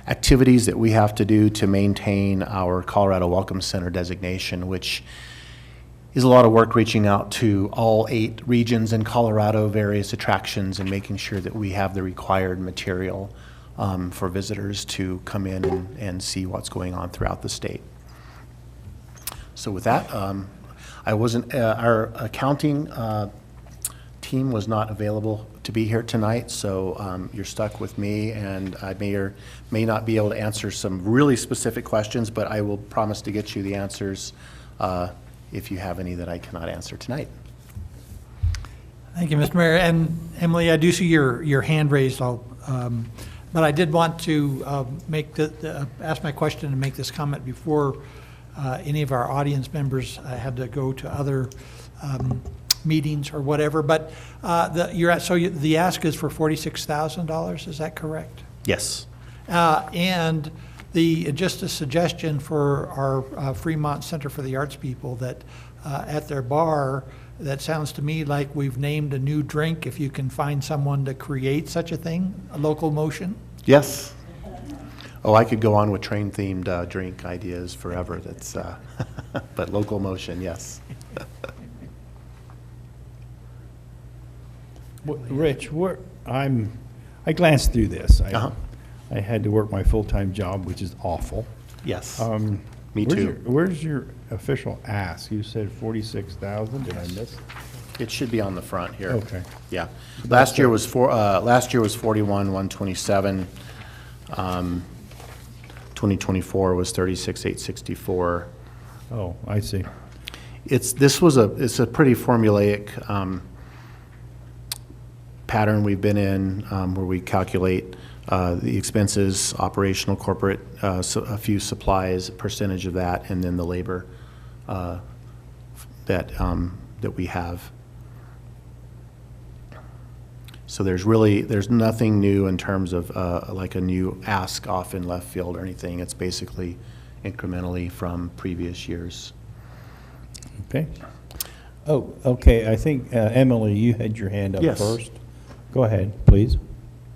activities that we have to do to maintain our Colorado Welcome Center designation, which is a lot of work reaching out to all 8 regions in Colorado, various attractions, and making sure that we have the required material for visitors to come in and see what's going on throughout the state. So with that, I wasn't, our accounting team was not available to be here tonight, so you're stuck with me, and I may or may not be able to answer some really specific questions, but I will promise to get you the answers if you have any that I cannot answer tonight. Thank you, Mr. Mayor. And Emily, I do see your hand raised, but I did want to ask my question and make this comment before any of our audience members had to go to other meetings or whatever. But the ask is for $46,000. Is that correct? Yes. And just a suggestion for our Fremont Center for the Arts people that at their bar, that sounds to me like we've named a new drink, if you can find someone to create such a thing, a local motion. Yes. Oh, I could go on with train-themed drink ideas forever. That's, but local motion, yes. Rich, I glanced through this. Uh-huh. I had to work my full-time job, which is awful. Yes. where's Me too. Where's your official ask? You said 46,000. Did I miss? It should be on the front here. Okay. Yeah. Last year was 41,127. 2024 was 36,864. Oh, I see. It's a pretty formulaic pattern we've been in, where we calculate the expenses, operational, corporate, a few supplies, percentage of that, and then the labor that we have. So there's nothing new in terms of like a new ask off in left field or anything. It's basically incrementally from previous years. Okay. Oh, okay. I think, Emily, you had your hand up Yes. first. Go ahead, please.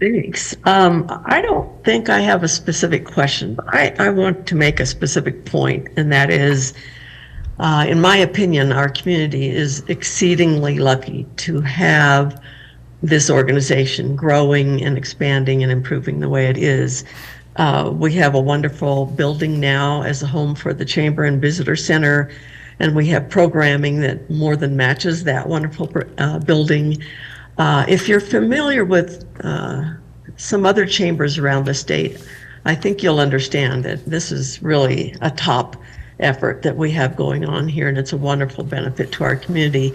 Thanks. I don't think I have a specific question, but I want to make a specific point, and that is, in my opinion, our community is exceedingly lucky to have this organization growing and expanding and improving the way it is. We have a wonderful building now as a home for the Chamber and Visitor Center, and we have programming that more than matches that wonderful building. If you're familiar with some other chambers around the state, I think you'll understand that this is really a top effort that we have going on here, and it's a wonderful benefit to our community.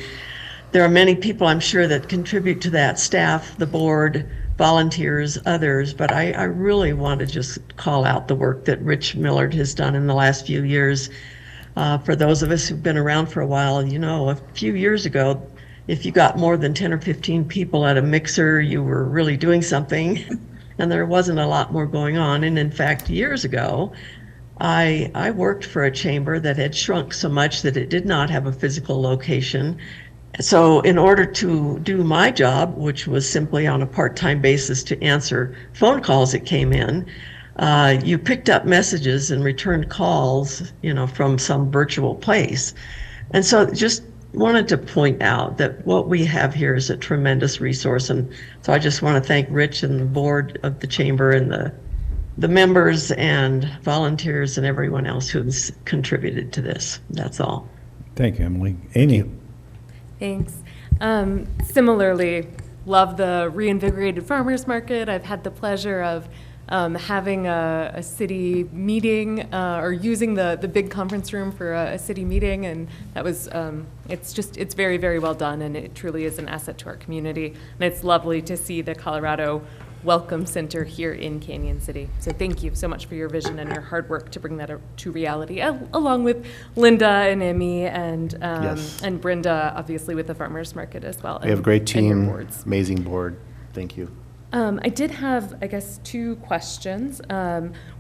There are many people, I'm sure, that contribute to that: staff, the board, volunteers, others, but I really want to just call out the work that Rich Millard has done in the last few years. For those of us who've been around for a while, you know, a few years ago, if you got more than 10 or 15 people at a mixer, you were really doing something, and there wasn't a lot more going on. And in fact, years ago, I worked for a chamber that had shrunk so much that it did not have a physical location. So in order to do my job, which was simply on a part-time basis to answer phone calls that came in, you picked up messages and returned calls, you know, from some virtual place. And so just wanted to point out that what we have here is a tremendous resource. And so I just want to thank Rich and the board of the chamber and the members and volunteers and everyone else who's contributed to this. That's all. Thank you, Emily. Amy? Thanks. Similarly, love the reinvigorated farmers market. I've had the pleasure of having a city meeting or using the big conference room for a city meeting, and that was it's very, very well done, and it truly is an asset to our community. And it's lovely to see the Colorado Welcome Center here in Canyon City. So thank you so much for your vision and your hard work to bring that to reality, along with Linda and Emmy and Yes. and Brenda, obviously with the farmers market as well. We have a great and your team, boards. amazing board. Thank you. I did have, I guess, two questions.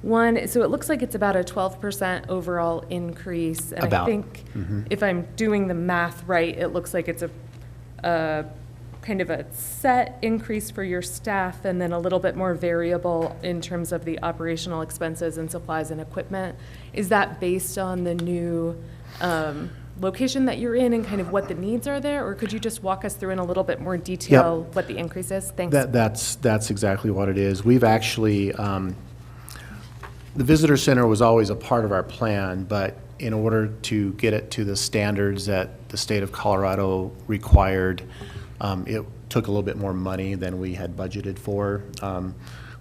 One, so it looks like it's about a 12% overall increase. And I About. think if I'm doing the math right, it looks like it's a kind of a set increase for your staff and then a little bit more variable in terms of the operational expenses and supplies and equipment. Is that based on the new location that you're in and kind of what the needs are there? Or could you just walk us through in a little bit more detail what the increase is? Thanks. That's exactly what it is. We've actually, the visitor center was always a part of our plan, but in order to get it to the standards that the state of Colorado required, it took a little bit more money than we had budgeted for.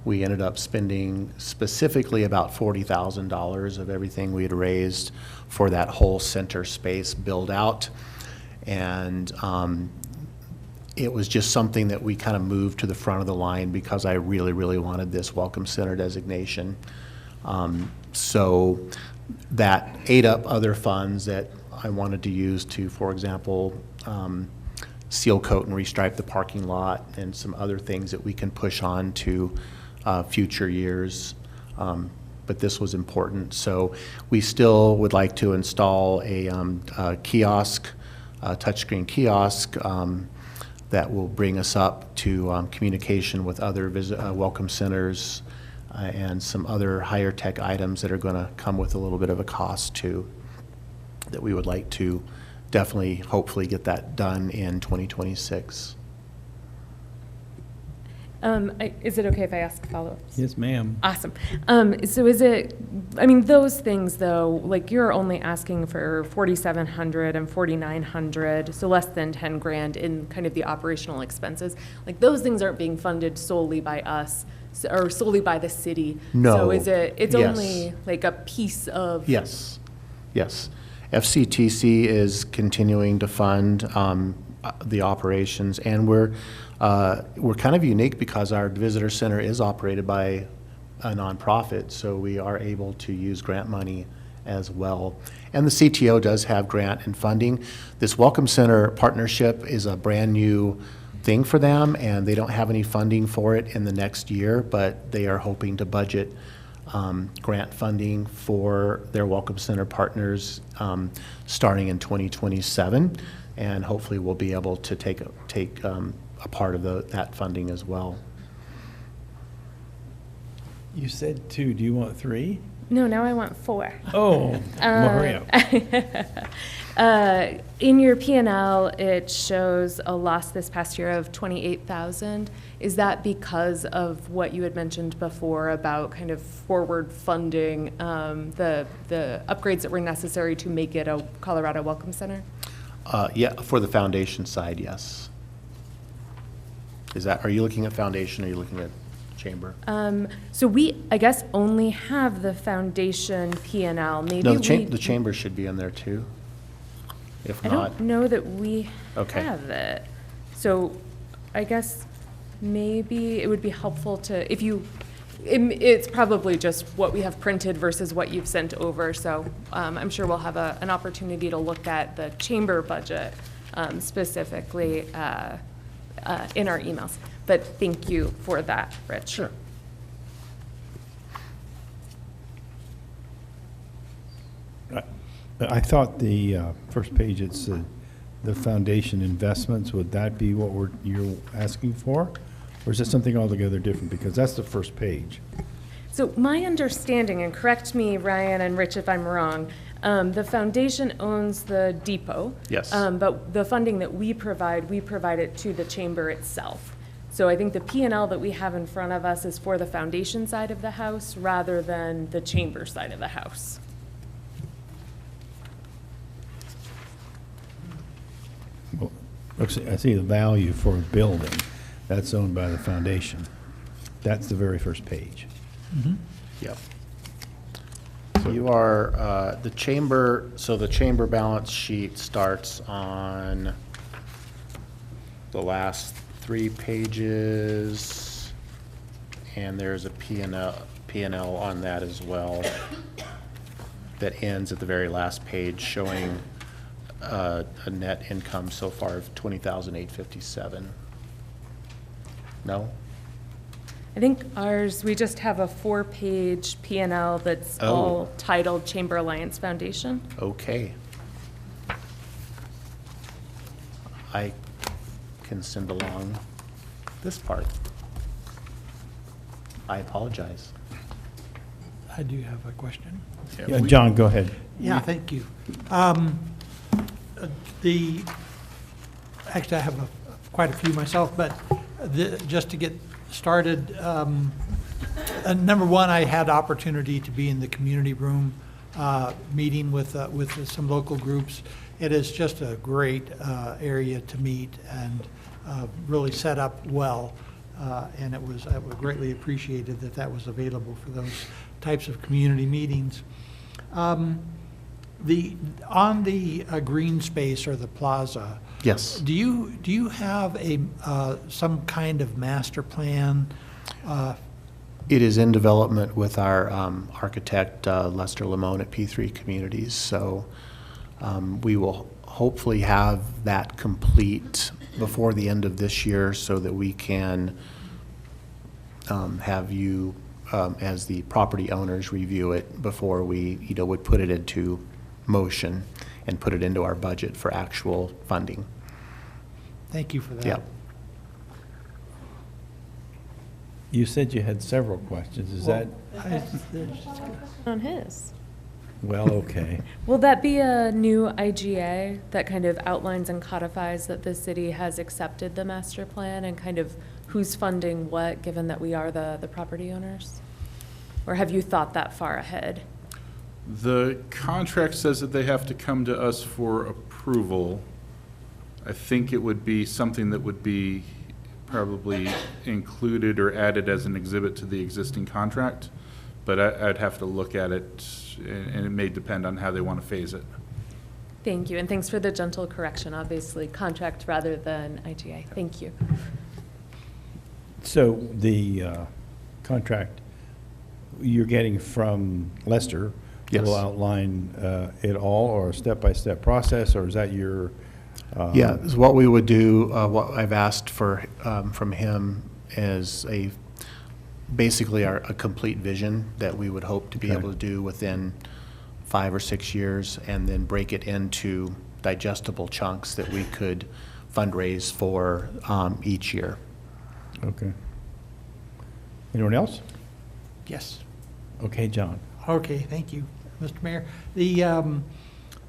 We ended up spending specifically about $40,000 of everything we had raised for that whole center space build out. And it was just something that we kind of moved to the front of the line because I really, really wanted this Welcome Center designation. So that ate up other funds that I wanted to use to, for example, seal coat and restripe the parking lot and some other things that we can push on to future years. But this was important. So we still would like to install a kiosk, a touchscreen kiosk that will bring us up to communication with other welcome centers and some other higher tech items that are going to come with a little bit of a cost too, that we would like to definitely, hopefully get that done in 2026. Is it okay if I ask follow-ups? Yes, ma'am. Awesome. So is it, I mean, those things though, like you're only asking for 4,700 and 4,900, so less than 10 grand in kind of the operational expenses. Like those things aren't being funded solely by us or solely by the city. No. So is it, it's Yes. only like a piece of. Yes, yes. FCTC is continuing to fund the operations, and we're kind of unique because our visitor center is operated by a nonprofit, so we are able to use grant money as well. And the CTO does have grant and funding. This Welcome Center partnership is a brand new thing for them, and they don't have any funding for it in the next year, but they are hoping to budget grant funding for their Welcome Center partners starting in 2027, and hopefully we'll be able to take a part of that funding as well. You said 2, do you want 3? No, now I want 4. Oh, Mario. In your P&L, it shows a loss this past year of $28,000. Is that because of what you had mentioned before about kind of forward funding the upgrades that were necessary to make it a Colorado Welcome Center? Yeah, for the foundation side, yes. Are you looking at foundation, or are you looking at chamber? So we, I guess, only have the foundation P&L. Maybe No, the chamber should be in there too. If I not, don't know that we Okay. have it. So I guess maybe it would be helpful to, if you, it's probably just what we have printed versus what you've sent over. So I'm sure we'll have an opportunity to look at the chamber budget specifically in our emails. But thank you for that, Rich. Sure. I thought the first page, it's the foundation investments. Would that be what you're asking for? Or is it something altogether different? Because that's the first page. So my understanding, and correct me, Ryan and Rich, if I'm wrong, the foundation owns the depot. Yes. But the funding that we provide it to the chamber itself. So I think the P&L that we have in front of us is for the foundation side of the house rather than the chamber side of the house. Well, I see the value for a building. That's owned by the foundation. That's the very first page. Yep. You are, the chamber balance sheet starts on the last 3 pages, and there's a P&L on that as well that ends at the very last page showing a net income so far of $20,857. No? I think ours, we just have a 4-page P&L that's Oh. all titled Chamber Alliance Foundation. Okay. I can send along this part. I apologize. I do have a question. Yeah, John, go ahead. Yeah, thank you. The, actually, I have quite a few myself, but just to get started, number one, I had opportunity to be in the community room, meeting with some local groups. It is just a great area to meet and really set up well. And I was greatly appreciated that was available for those types of community meetings. On the green space or the plaza. Yes. Do you have some kind of master plan? It is in development with our architect, Lester Lamone at P3 Communities. So we will hopefully have that complete before the end of this year so that we can have you, as the property owners, review it before we, would put it into motion and put it into our budget for actual funding. Thank you for that. Yeah. You said you had several questions. Is that, On his. well, okay. Will that be a new IGA that kind of outlines and codifies that the city has accepted the master plan and kind of who's funding what, given that we are the property owners? Or have you thought that far ahead? The contract says that they have to come to us for approval. I think it would be something that would be probably included or added as an exhibit to the existing contract, but I'd have to look at it, and it may depend on how they want to phase it. Thank you, and thanks for the gentle correction, obviously, contract rather than IGA. Thank you. So the contract you're getting from Lester Yes. will outline it all, or a step-by-step process, or is that your? Yeah, is what we would do, what I've asked for, from him is basically a complete vision that we would hope to be Okay. able to do within 5 or 6 years, and then break it into digestible chunks that we could fundraise for each year. Okay. Anyone else? Yes. Okay, John. Okay, thank you, Mr. Mayor.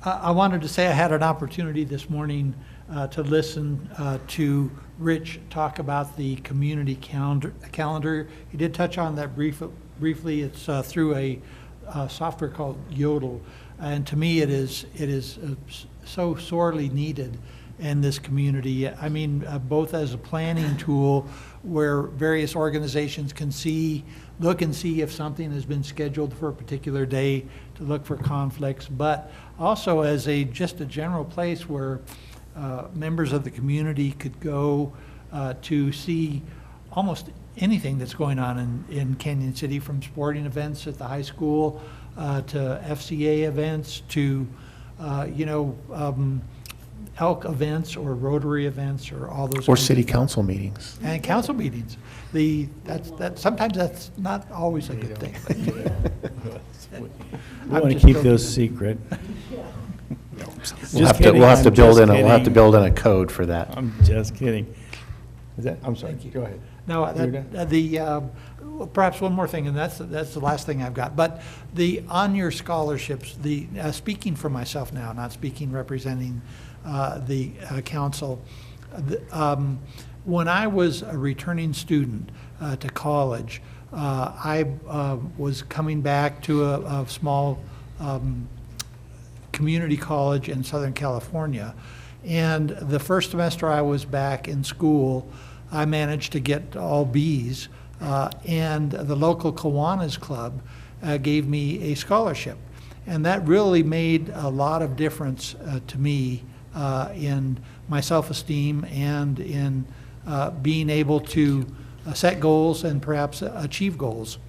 I wanted to say I had an opportunity this morning to listen to Rich talk about the community calendar. He did touch on that briefly. It's through a software called Yodel, and to me, it is so sorely needed in this community. I mean, both as a planning tool where various organizations can look and see if something has been scheduled for a particular day to look for conflicts, but also as just a general place where members of the community could go to see almost anything that's going on in Canyon City, from sporting events at the high school to FCA events to, elk events or Rotary events or all those. Or kinds of city things. council meetings. And council meetings. Sometimes that's not always a good thing. We want to keep those secret. We'll have to build in a code for that. I'm just kidding. I'm sorry, go ahead. No, perhaps one more thing, and that's the last thing I've got. But on your scholarships, speaking for myself now, not speaking representing the council, when I was a returning student to college, I was coming back to a small community college in Southern California. And the first semester I was back in school, I managed to get all Bs, and the local Kiwanis Club gave me a scholarship. And that really made a lot of difference to me in my self-esteem and in being able to set goals and perhaps achieve goals.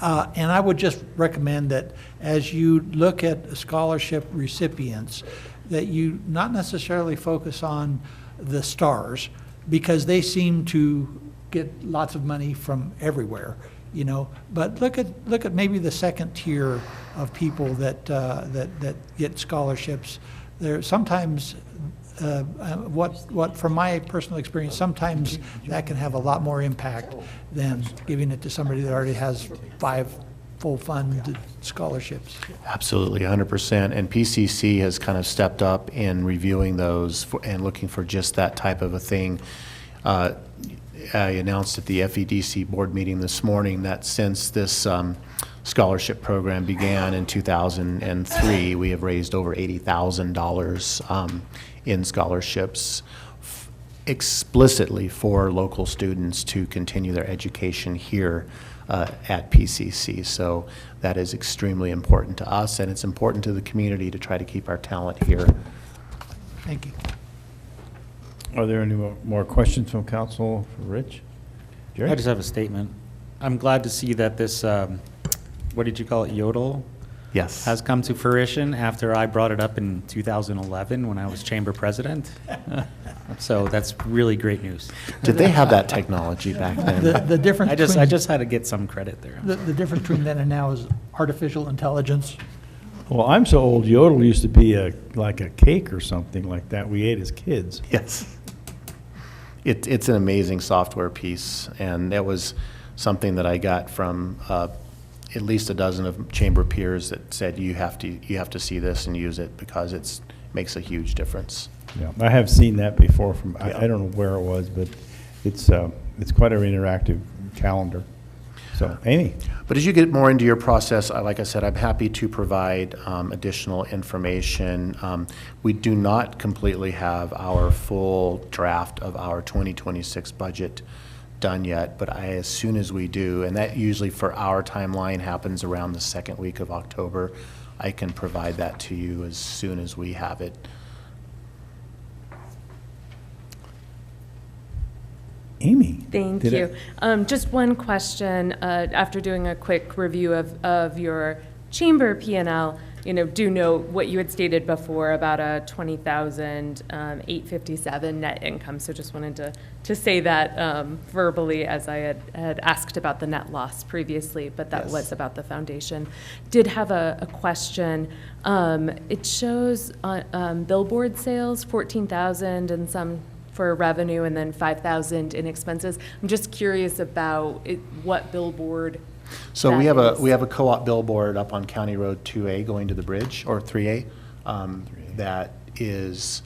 And I would just recommend that as you look at scholarship recipients, that you not necessarily focus on the stars, because they seem to get lots of money from everywhere, you know. But look at maybe the second tier of people that get scholarships. There sometimes, what from my personal experience, sometimes that can have a lot more impact than giving it to somebody that already has 5 full funded scholarships. Absolutely, 100%. And PCC has kind of stepped up in reviewing those and looking for just that type of a thing. I announced at the FEDC board meeting this morning that since this scholarship program began in 2003, we have raised over $80,000 in scholarships explicitly for local students to continue their education here at PCC. So that is extremely important to us, and it's important to the community to try to keep our talent here. Thank you. Are there any more questions from council for Rich? Jerry? I just have a statement. I'm glad to see that this, what did you call it, Yodel? Yes. Has come to fruition after I brought it up in 2011 when I was chamber president. So that's really great news. Did they have that technology back then? The difference I between, just had to get some credit there. the difference between then and now is artificial intelligence. Well, I'm so old, Yodel used to be like a cake or something like that we ate as kids. Yes. It's an amazing software piece, and that was something that I got from at least a dozen of chamber peers that said you have to see this and use it because it makes a huge difference. Yeah, I have seen that before from, I don't know where it was, but it's quite an interactive calendar. So, Amy? But as you get more into your process, like I said, I'm happy to provide additional information. We do not completely have our full draft of our 2026 budget done yet, but as soon as we do, and that usually for our timeline happens around the second week of October, I can provide that to you as soon as we have it. Amy? Thank did you. Just one question, after doing a quick review of your chamber P&L, do know what you had stated before about a 20,857 net income. So just wanted to say that verbally, as I had asked about the net loss previously, but that was about the foundation. Did have a question. It shows billboard sales, 14,000 and some for revenue, and then 5,000 in expenses. I'm just curious about what billboard. So we have a co-op billboard up on County Road 2A going to the bridge, or 3A. That is,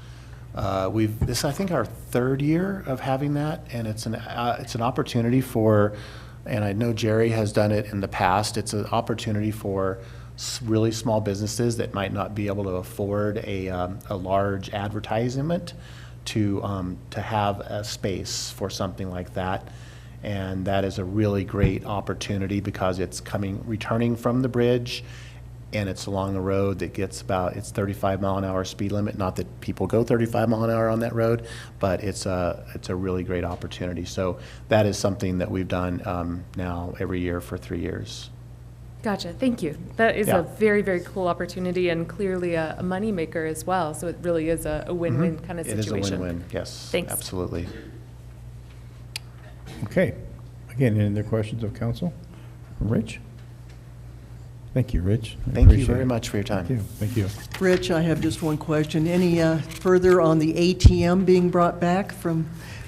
this I think our third year of having that, and it's an opportunity for, and I know Jerry has done it in the past. It's an opportunity for really small businesses that might not be able to afford a large advertisement to have a space for something like that. And that is a really great opportunity because it's returning from the bridge, and it's along a road that gets it's 35 mile an hour speed limit. Not that people go 35 mile an hour on that road, but it's a really great opportunity. So that is something that we've done now every year for 3 years. Gotcha, thank you. That is a very, very cool opportunity and clearly a moneymaker as well. So it really is a win-win kind of situation. It is a win-win, yes. Thanks. Absolutely. Okay. Again, any other questions of council? Rich? Thank you, Rich. I Thank you appreciate very it. much for your time. Thank you. Rich, I have just one question. Any further on the ATM being brought back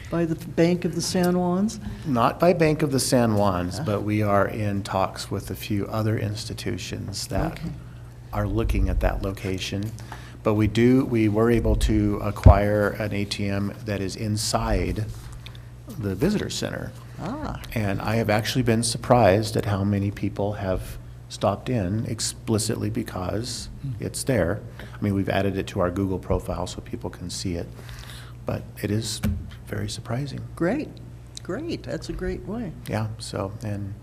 by the Bank of the San Juans? Not by Bank of the San Juans, but we are in talks with a few other institutions that are looking at that location. But we were able to acquire an ATM that is inside the visitor center. And I have actually been surprised at how many people have stopped in explicitly because it's there. I mean, we've added it to our Google profile so people can see it, but it is very surprising. Great. That's a great way. Yeah, so, and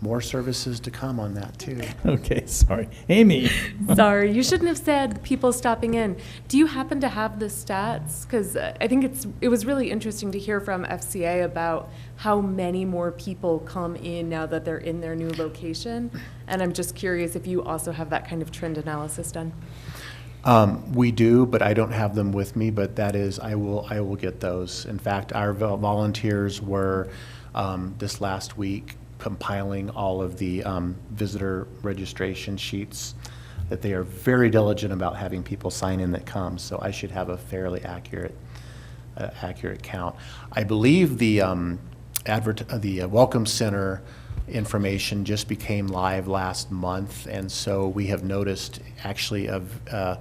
more services to come on that too. Okay, sorry. Amy? Sorry, you shouldn't have said people stopping in. Do you happen to have the stats? Because I think it was really interesting to hear from FCA about how many more people come in now that they're in their new location. And I'm just curious if you also have that kind of trend analysis done. We do, but I don't have them with me, but that is, I will get those. In fact, our volunteers were, this last week, compiling all of the visitor registration sheets, that they are very diligent about having people sign in that come, so I should have a fairly accurate count. I believe the Welcome Center information just became live last month, and so we have noticed actually a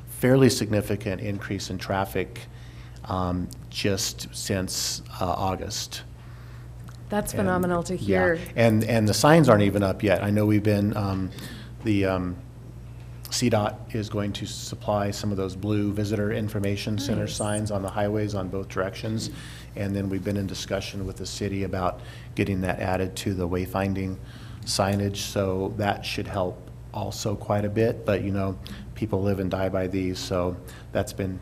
fairly significant increase in traffic just since August. That's phenomenal to hear. Yeah, and the signs aren't even up yet. I know we've been, CDOT is going to supply some of those blue visitor information center signs on the highways on both directions. And then we've been in discussion with the city about getting that added to the wayfinding signage. So that should help also quite a bit, but you know, people live and die by these, so that's been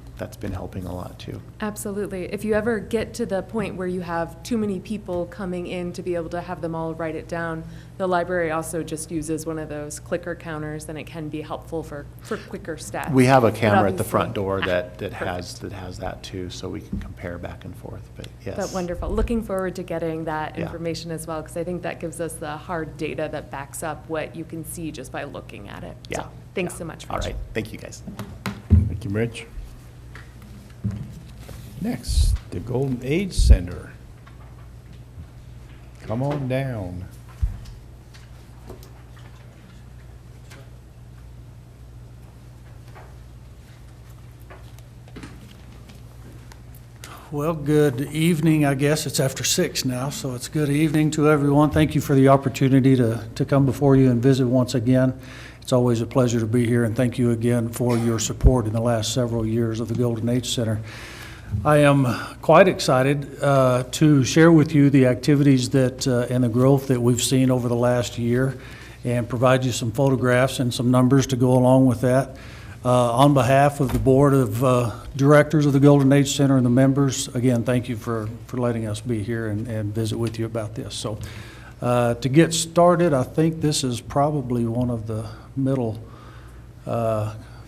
helping a lot too. Absolutely. If you ever get to the point where you have too many people coming in to be able to have them all write it down, the library also just uses one of those clicker counters, and it can be helpful for quicker stats. We have a camera at the But front door obviously- that has that too, so we can compare back and forth, but yes. But wonderful. Looking forward to getting that Yeah. information as well, because I think that gives us the hard data that backs up what you can see just by looking at it. Yeah. So, thanks Yeah. so much, All Rich. right, thank you guys. Thank you, Rich. Next, the Golden Age Center. Come on down. Well, good evening. I guess it's after 6 now, so it's good evening to everyone. Thank you for the opportunity to come before you and visit once again. It's always a pleasure to be here, and thank you again for your support in the last several years of the Golden Age Center. I am quite excited to share with you the activities that and the growth that we've seen over the last year, and provide you some photographs and some numbers to go along with that. On behalf of the Board of Directors of the Golden Age Center and the members, again, thank you for letting us be here and visit with you about this. So to get started, I think this is probably one of the middle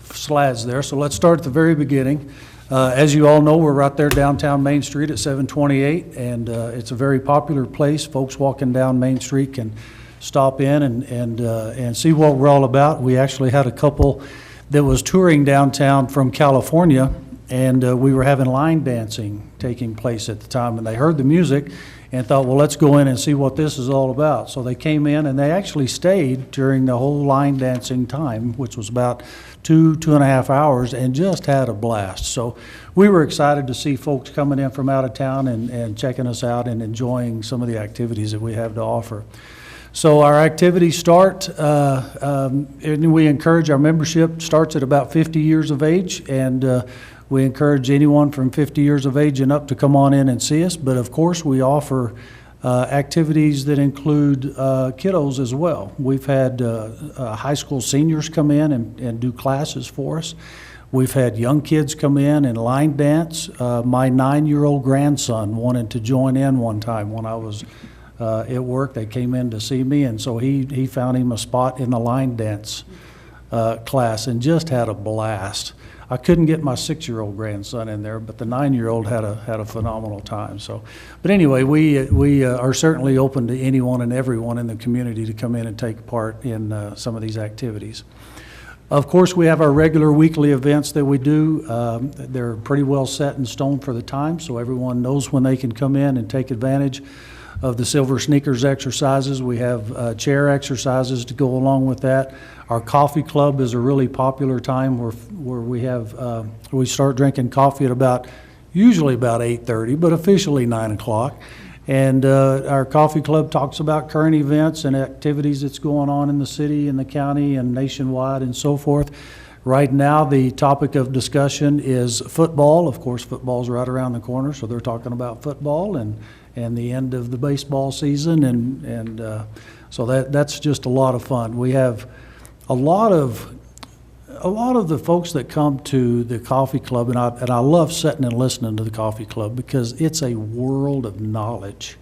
slides there. So let's start at the very beginning. As you all know, we're right there downtown Main Street at 728, and it's a very popular place. Folks walking down Main Street can stop in and see what we're all about. We actually had a couple that was touring downtown from California, and we were having line dancing taking place at the time, and they heard the music and thought, well, let's go in and see what this is all about. So they came in, and they actually stayed during the whole line dancing time, which was about 2.5 hours, and just had a blast. So we were excited to see folks coming in from out of town and checking us out and enjoying some of the activities that we have to offer. So our activities start, and we encourage, our membership starts at about 50 years of age, and we encourage anyone from 50 years of age and up to come on in and see us. But of course, we offer activities that include kiddos as well. We've had high school seniors come in and do classes for us. We've had young kids come in and line dance. My 9-year-old grandson wanted to join in one time when I was at work. They came in to see me, and so he found him a spot in the line dance class and just had a blast. I couldn't get my 6-year-old grandson in there, but the 9-year-old had a phenomenal time. So, but anyway, we are certainly open to anyone and everyone in the community to come in and take part in some of these activities. Of course, we have our regular weekly events that we do. They're pretty well set in stone for the time, so everyone knows when they can come in and take advantage of the Silver Sneakers exercises. We have chair exercises to go along with that. Our coffee club is a really popular time where we have we start drinking coffee at usually about 8:30, but officially 9 o'clock. And our coffee club talks about current events and activities that's going on in the city and the county and nationwide and so forth. Right now, the topic of discussion is football. Of course, football's right around the corner, so they're talking about football and the end of the baseball season, and so that's just a lot of fun. We have a lot of the folks that come to the coffee club, and I love sitting and listening to the coffee club because it's a world of knowledge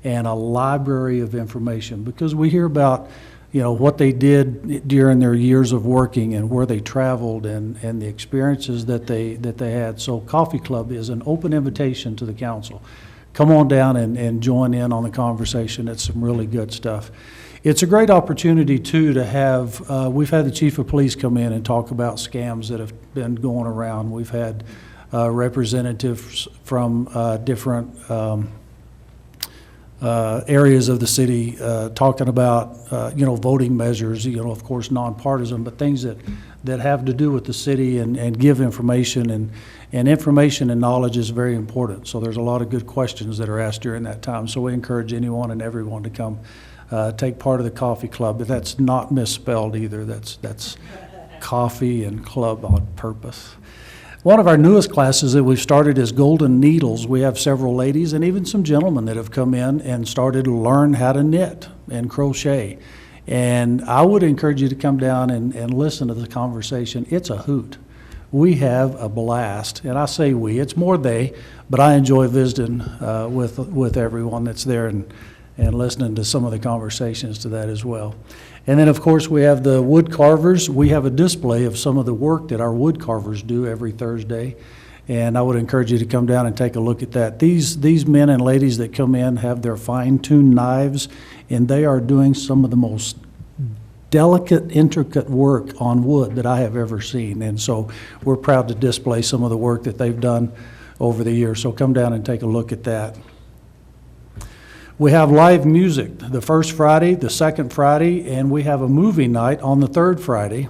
and a library of information, because we hear about you know, what they did during their years of working and where they traveled and the experiences that they had. So Coffee Club is an open invitation to the council. Come on down and join in on the conversation. It's some really good stuff. It's a great opportunity, too, to have, we've had the chief of police come in and talk about scams that have been going around. We've had representatives from different areas of the city talking about, you know, voting measures, you know, of course, nonpartisan, but things that have to do with the city and give information. And information and knowledge is very important. So there's a lot of good questions that are asked during that time. So we encourage anyone and everyone to come take part of the Coffee Club. But that's not misspelled either. That's coffee and club on purpose. One of our newest classes that we've started is Golden Needles. We have several ladies and even some gentlemen that have come in and started to learn how to knit and crochet. And I would encourage you to come down and listen to the conversation. It's a hoot. We have a blast, and I say we, it's more they, but I enjoy visiting with everyone that's there and listening to some of the conversations to that as well. And then, of course, we have the wood carvers. We have a display of some of the work that our wood carvers do every Thursday, and I would encourage you to come down and take a look at that. These men and ladies that come in have their fine-tuned knives, and they are doing some of the most delicate, intricate work on wood that I have ever seen. And so we're proud to display some of the work that they've done over the years. So come down and take a look at that. We have live music the first Friday, the second Friday, and we have a movie night on the third Friday.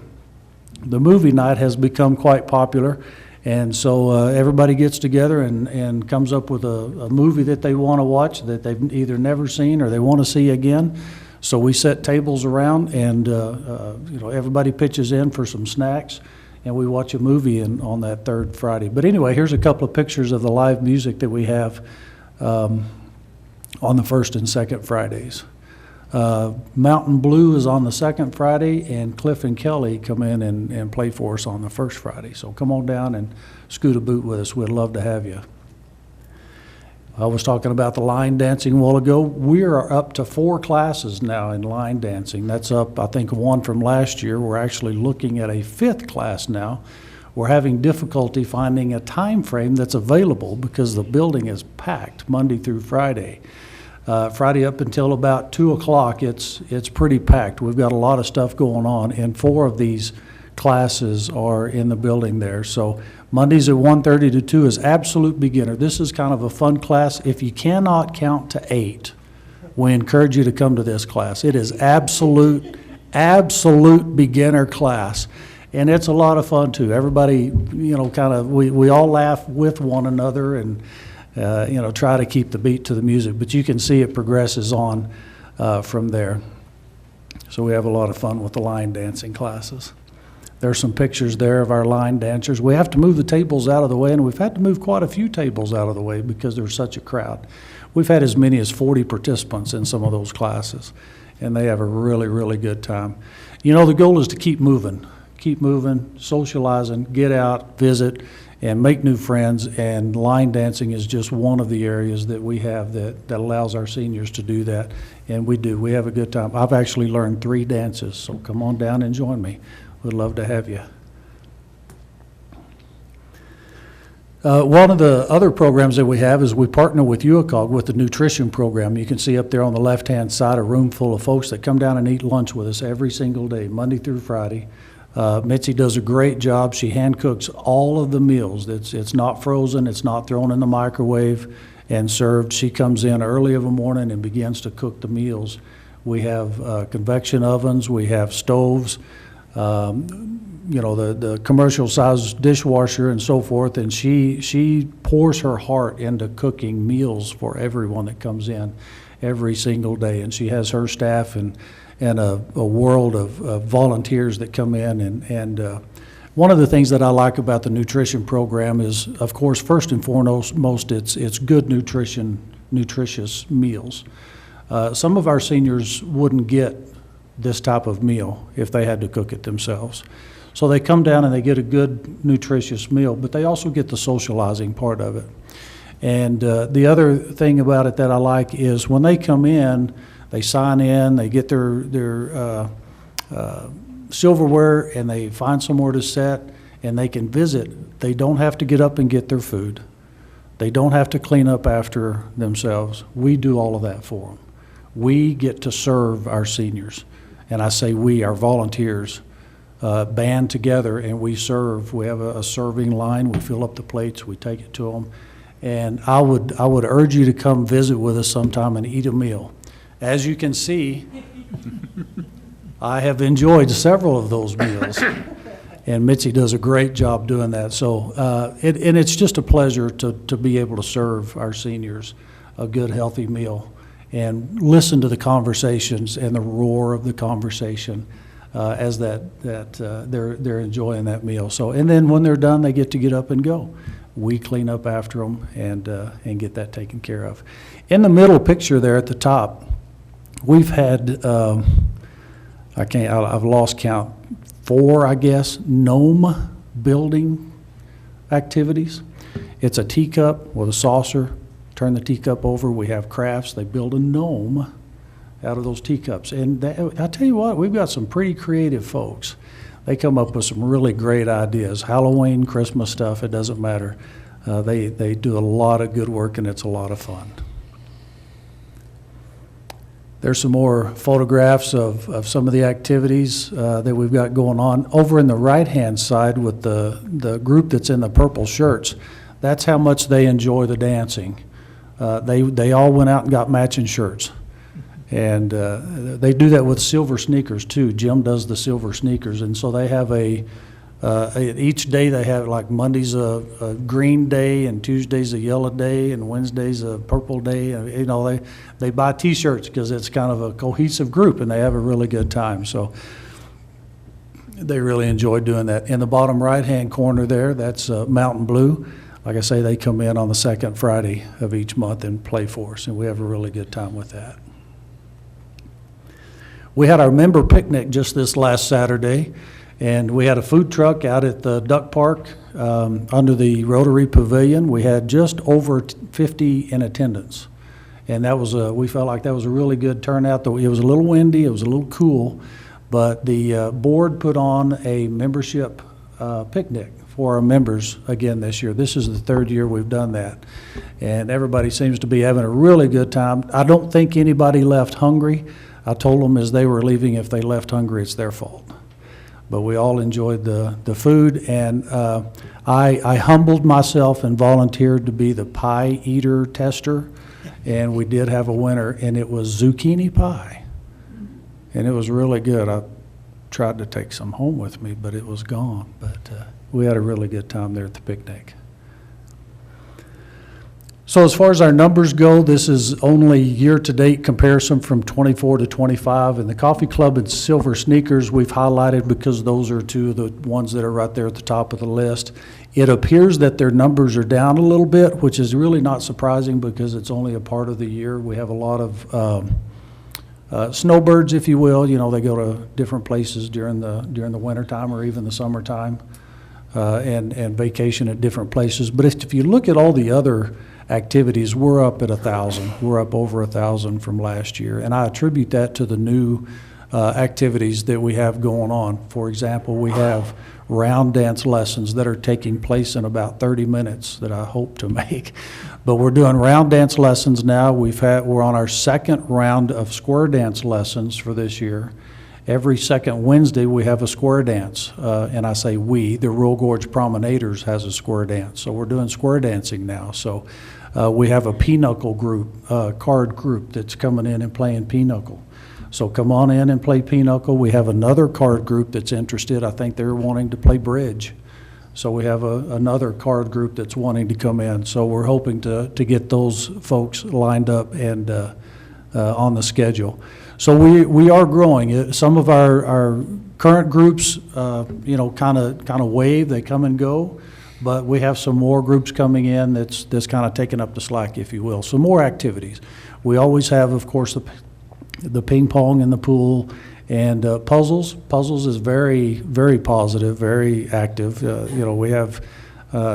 The movie night has become quite popular, and so everybody gets together and comes up with a movie that they want to watch that they've either never seen or they want to see again. So we set tables around, and you know, everybody pitches in for some snacks, and we watch a movie on that third Friday. But anyway, here's a couple of pictures of the live music that we have on the first and second Fridays. Mountain Blue is on the second Friday, and Cliff and Kelly come in and play for us on the first Friday. So come on down and scoot a boot with us. We'd love to have you. I was talking about the line dancing a while ago. We are up to 4 classes now in line dancing. That's up, I think, 1 from last year. We're actually looking at a 5th class now. We're having difficulty finding a time frame that's available because the building is packed Monday through Friday. Friday up until about 2 o'clock, it's pretty packed. We've got a lot of stuff going on, and 4 of these classes are in the building there. So Mondays at 1:30 to 2 is absolute beginner. This is kind of a fun class. If you cannot count to 8, we encourage you to come to this class. It is absolute beginner class. And it's a lot of fun too. Everybody, you know, kind of, we all laugh with one another and, you know, try to keep the beat to the music. But you can see it progresses on from there. So we have a lot of fun with the line dancing classes. There's some pictures there of our line dancers. We have to move the tables out of the way, and we've had to move quite a few tables out of the way because there's such a crowd. We've had as many as 40 participants in some of those classes, and they have a really, really good time. You know, the goal is to keep moving, socializing, get out, visit, and make new friends, and line dancing is just one of the areas that we have that allows our seniors to do that, and we do. We have a good time. I've actually learned 3 dances, so come on down and join me. We'd love to have you. One of the other programs that we have is we partner with UACOG with the nutrition program. You can see up there on the left-hand side a room full of folks that come down and eat lunch with us every single day, Monday through Friday. Mitzi does a great job. She hand cooks all of the meals. It's not frozen, it's not thrown in the microwave and served. She comes in early of a morning and begins to cook the meals. We have convection ovens, we have stoves, you know, the commercial size dishwasher and so forth, and she pours her heart into cooking meals for everyone that comes in every single day. And she has her staff and a world of volunteers that come in. And one of the things that I like about the nutrition program is, of course, first and foremost, it's good nutritious meals. Some of our seniors wouldn't get this type of meal if they had to cook it themselves. So they come down and they get a good nutritious meal, but they also get the socializing part of it. And the other thing about it that I like is when they come in, They sign in, they get their silverware, and they find somewhere to sit, and they can visit. They don't have to get up and get their food. They don't have to clean up after themselves. We do all of that for them. We get to serve our seniors. And I say we, our volunteers, band together and we serve. We have a serving line. We fill up the plates. We take it to them. And I would urge you to come visit with us sometime and eat a meal. As you can see, I have enjoyed several of those meals. And Mitzi does a great job doing that. So, and it's just a pleasure to be able to serve our seniors a good, healthy meal and listen to the conversations and the roar of the conversation as they're enjoying that meal. So, and then when they're done, they get up and go. We clean up after them and get that taken care of. In the middle picture there at the top, we've had I've lost count. 4, I guess, gnome building activities. It's a teacup with a saucer. Turn the teacup over. We have crafts. They build a gnome out of those teacups. And I tell you what, we've got some pretty creative folks. They come up with some really great ideas. Halloween, Christmas stuff, it doesn't matter. They do a lot of good work, and it's a lot of fun. There's some more photographs of some of the activities that we've got going on. Over in the right-hand side with the group that's in the purple shirts, that's how much they enjoy the dancing. They all went out and got matching shirts. And they do that with silver sneakers, too. Jim does the silver sneakers. And so they have each day they have, like Monday's a green day, and Tuesday's a yellow day, and Wednesday's a purple day. You know, they buy T-shirts because it's kind of a cohesive group, and they have a really good time. So they really enjoy doing that. In the bottom right-hand corner there, that's Mountain Blue. Like I say, they come in on the second Friday of each month and play for us, and we have a really good time with that. We had our member picnic just this last Saturday. And we had a food truck out at the Duck Park under the Rotary Pavilion. We had just over 50 in attendance. And that was we felt like that was a really good turnout. Though it was a little windy, it was a little cool, but the board put on a membership picnic for our members again this year. This is the 3rd year we've done that. And everybody seems to be having a really good time. I don't think anybody left hungry. I told them as they were leaving, if they left hungry, it's their fault. But we all enjoyed the food, and I humbled myself and volunteered to be the pie eater tester, and we did have a winner, and it was zucchini pie, and it was really good. I tried to take some home with me, but it was gone. But we had a really good time there at the picnic. So as far as our numbers go, this is only year-to-date comparison from 24 to 25. And the Coffee Club and Silver Sneakers we've highlighted because those are two of the ones that are right there at the top of the list. It appears that their numbers are down a little bit, which is really not surprising because it's only a part of the year. We have a lot of snowbirds, if you will. You know, they go to different places during the wintertime or even the summertime and vacation at different places. But if you look at all the other activities, we're up at 1,000. We're up over 1,000 from last year, and I attribute that to the new activities that we have going on. For example, we have round dance lessons that are taking place in about 30 minutes that I hope to make. But we're doing round dance lessons now. We're on our 2nd round of square dance lessons for this year. Every second Wednesday, we have a square dance, and I say we, the Rural Gorge Promenaders has a square dance. So we're doing square dancing now. So we have a pinochle group, card group that's coming in and playing pinochle. So come on in and play pinochle. We have another card group that's interested. I think they're wanting to play bridge. So we have another card group that's wanting to come in. So we're hoping to get those folks lined up and on the schedule. So we are growing. Some of our current groups, kind of wave. They come and go, but we have some more groups coming in that's kind of taking up the slack, if you will. So more activities. We always have, of course, the ping pong and the pool and puzzles. Puzzles is very, very positive, very active. We have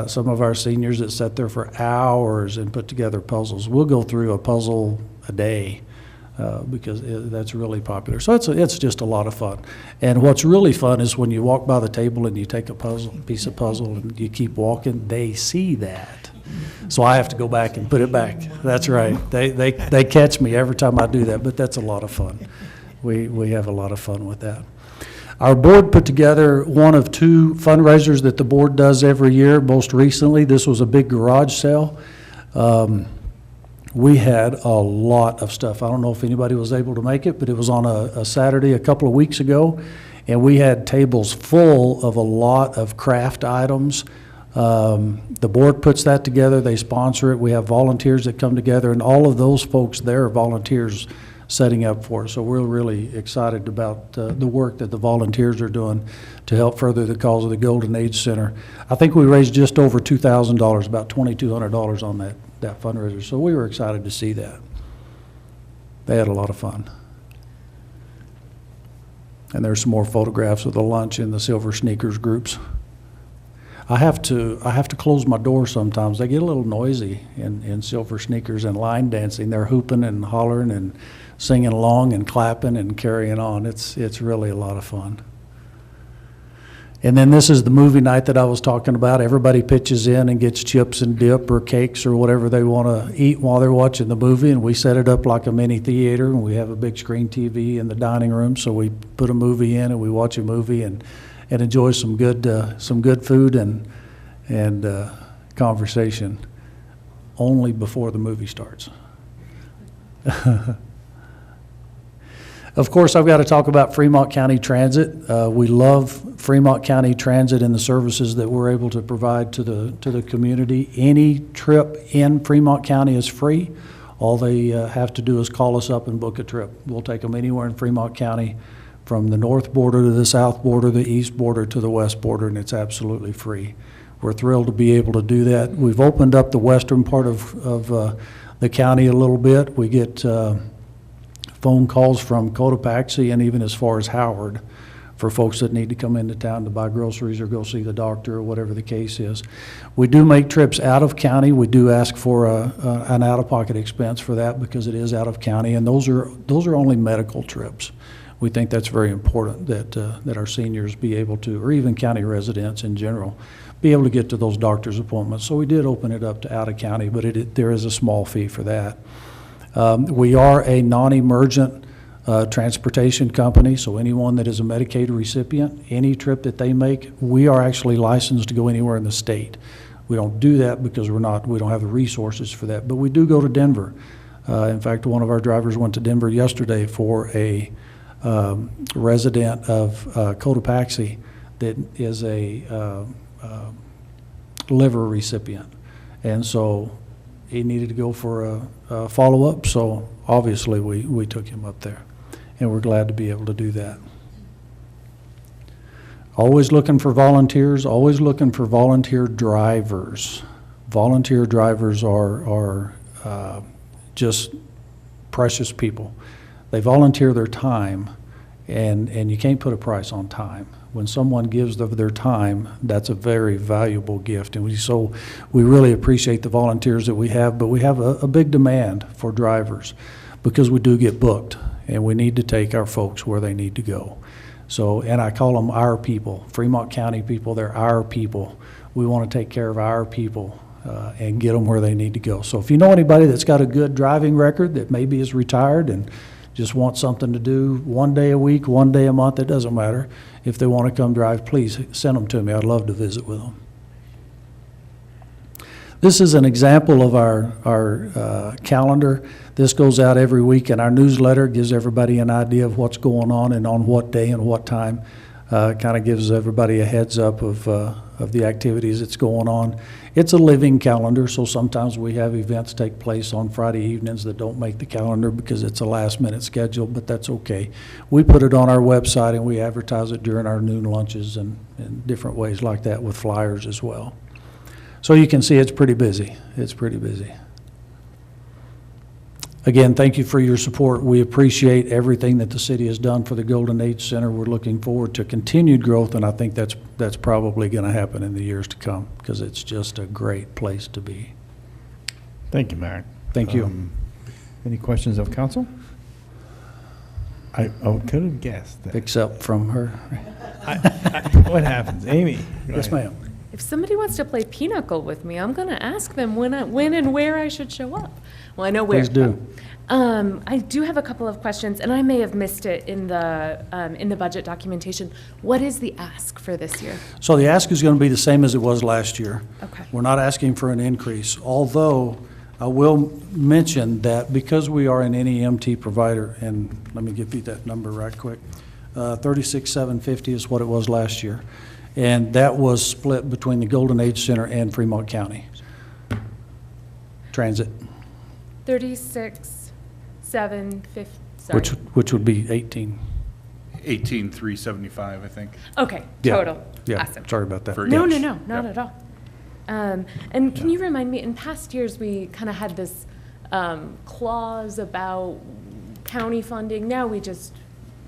some of our seniors that sit there for hours and put together puzzles. We'll go through a puzzle a day. because that's really popular. So it's just a lot of fun. And what's really fun is when you walk by the table and you take a piece of puzzle and you keep walking, they see that. So I have to go back and put it back. That's right. They catch me every time I do that, but that's a lot of fun. We have a lot of fun with that. Our board put together one of 2 fundraisers that the board does every year. Most recently, this was a big garage sale. We had a lot of stuff. I don't know if anybody was able to make it, but it was on a Saturday a couple of weeks ago, and we had tables full of a lot of craft items. The board puts that together. They sponsor it. We have volunteers that come together, and all of those folks there are volunteers setting up for us. So we're really excited about the work that the volunteers are doing to help further the cause of the Golden Age Center. I think we raised just over $2,000, about $2,200 on that fundraiser. So we were excited to see that. They had a lot of fun. And there's some more photographs of the lunch in the Silver Sneakers groups. I have to close my door sometimes. They get a little noisy in Silver Sneakers and line dancing. They're hooping and hollering and singing along and clapping and carrying on. It's really a lot of fun. And then this is the movie night that I was talking about. Everybody pitches in and gets chips and dip or cakes or whatever they want to eat while they're watching the movie, and we set it up like a mini theater, and we have a big screen TV in the dining room, so we put a movie in and we watch a movie and enjoy some good food and conversation only before the movie starts. Of course, I've got to talk about Fremont County Transit. We love Fremont County Transit and the services that we're able to provide to the community. Any trip in Fremont County is free. All they have to do is call us up and book a trip. We'll take them anywhere in Fremont County, from the north border to the south border, the east border to the west border, and it's absolutely free. We're thrilled to be able to do that. We've opened up the western part of the county a little bit. We get phone calls from Cotopaxi and even as far as Howard for folks that need to come into town to buy groceries or go see the doctor or whatever the case is. We do make trips out of county. We do ask for an out-of-pocket expense for that because it is out of county, and those are only medical trips. We think that's very important that our seniors be able to, or even county residents in general, be able to get to those doctor's appointments. So we did open it up to out of county, but there is a small fee for that. We are a non-emergent transportation company, so anyone that is a Medicaid recipient, any trip that they make, we are actually licensed to go anywhere in the state. We don't do that because we don't have the resources for that, but we do go to Denver. In fact, one of our drivers went to Denver yesterday for a resident of Cotopaxi that is a liver recipient, and so he needed to go for a follow-up, so obviously we took him up there, and we're glad to be able to do that. Always looking for volunteers, always looking for volunteer drivers. Volunteer drivers are just precious people. They volunteer their time, and you can't put a price on time. When someone gives of their time, that's a very valuable gift. And we really appreciate the volunteers that we have, but we have a big demand for drivers because we do get booked, and we need to take our folks where they need to go. So, and I call them our people, Fremont County people, they're our people. We want to take care of our people and get them where they need to go. So if you know anybody that's got a good driving record that maybe is retired and just wants something to do one day a week, one day a month, it doesn't matter. If they want to come drive, please send them to me. I'd love to visit with them. This is an example of our calendar. This goes out every week, and our newsletter gives everybody an idea of what's going on and on what day and what time. Kind of gives everybody a heads up of the activities that's going on. It's a living calendar, so sometimes we have events take place on Friday evenings that don't make the calendar because it's a last-minute schedule, but that's okay. We put it on our website, and we advertise it during our noon lunches and different ways like that with flyers as well. So you can see it's pretty busy. It's pretty busy. Again, thank you for your support. We appreciate everything that the city has done for the Golden Age Center. We're looking forward to continued growth, and I think that's probably going to happen in the years to come because it's just a great place to be. Thank you, Mac. Thank you. Any questions of council? I could have guessed that. except from her. What happens? Amy? go Yes, ahead. ma'am. If somebody wants to play pinochle with me, I'm going to ask them when and where I should show up. Well, I know where. Please do. I do have a couple of questions, and I may have missed it in the budget documentation. What is the ask for this year? So the ask is going to be the same as it was last year. Okay. We're not asking for an increase, although I will mention that because we are an NEMT provider, and let me give you that number right quick, 36,750 is what it was last year, and that was split between the Golden Age Center and Fremont County Transit, 36,750. Sorry. which would be 18. 18,375, I think. Okay, Yeah, total. Yeah, Awesome. sorry about that. For No, each. not Yep. at all. And can you remind me, in past years, we kind of had this clause about county funding. Now we just,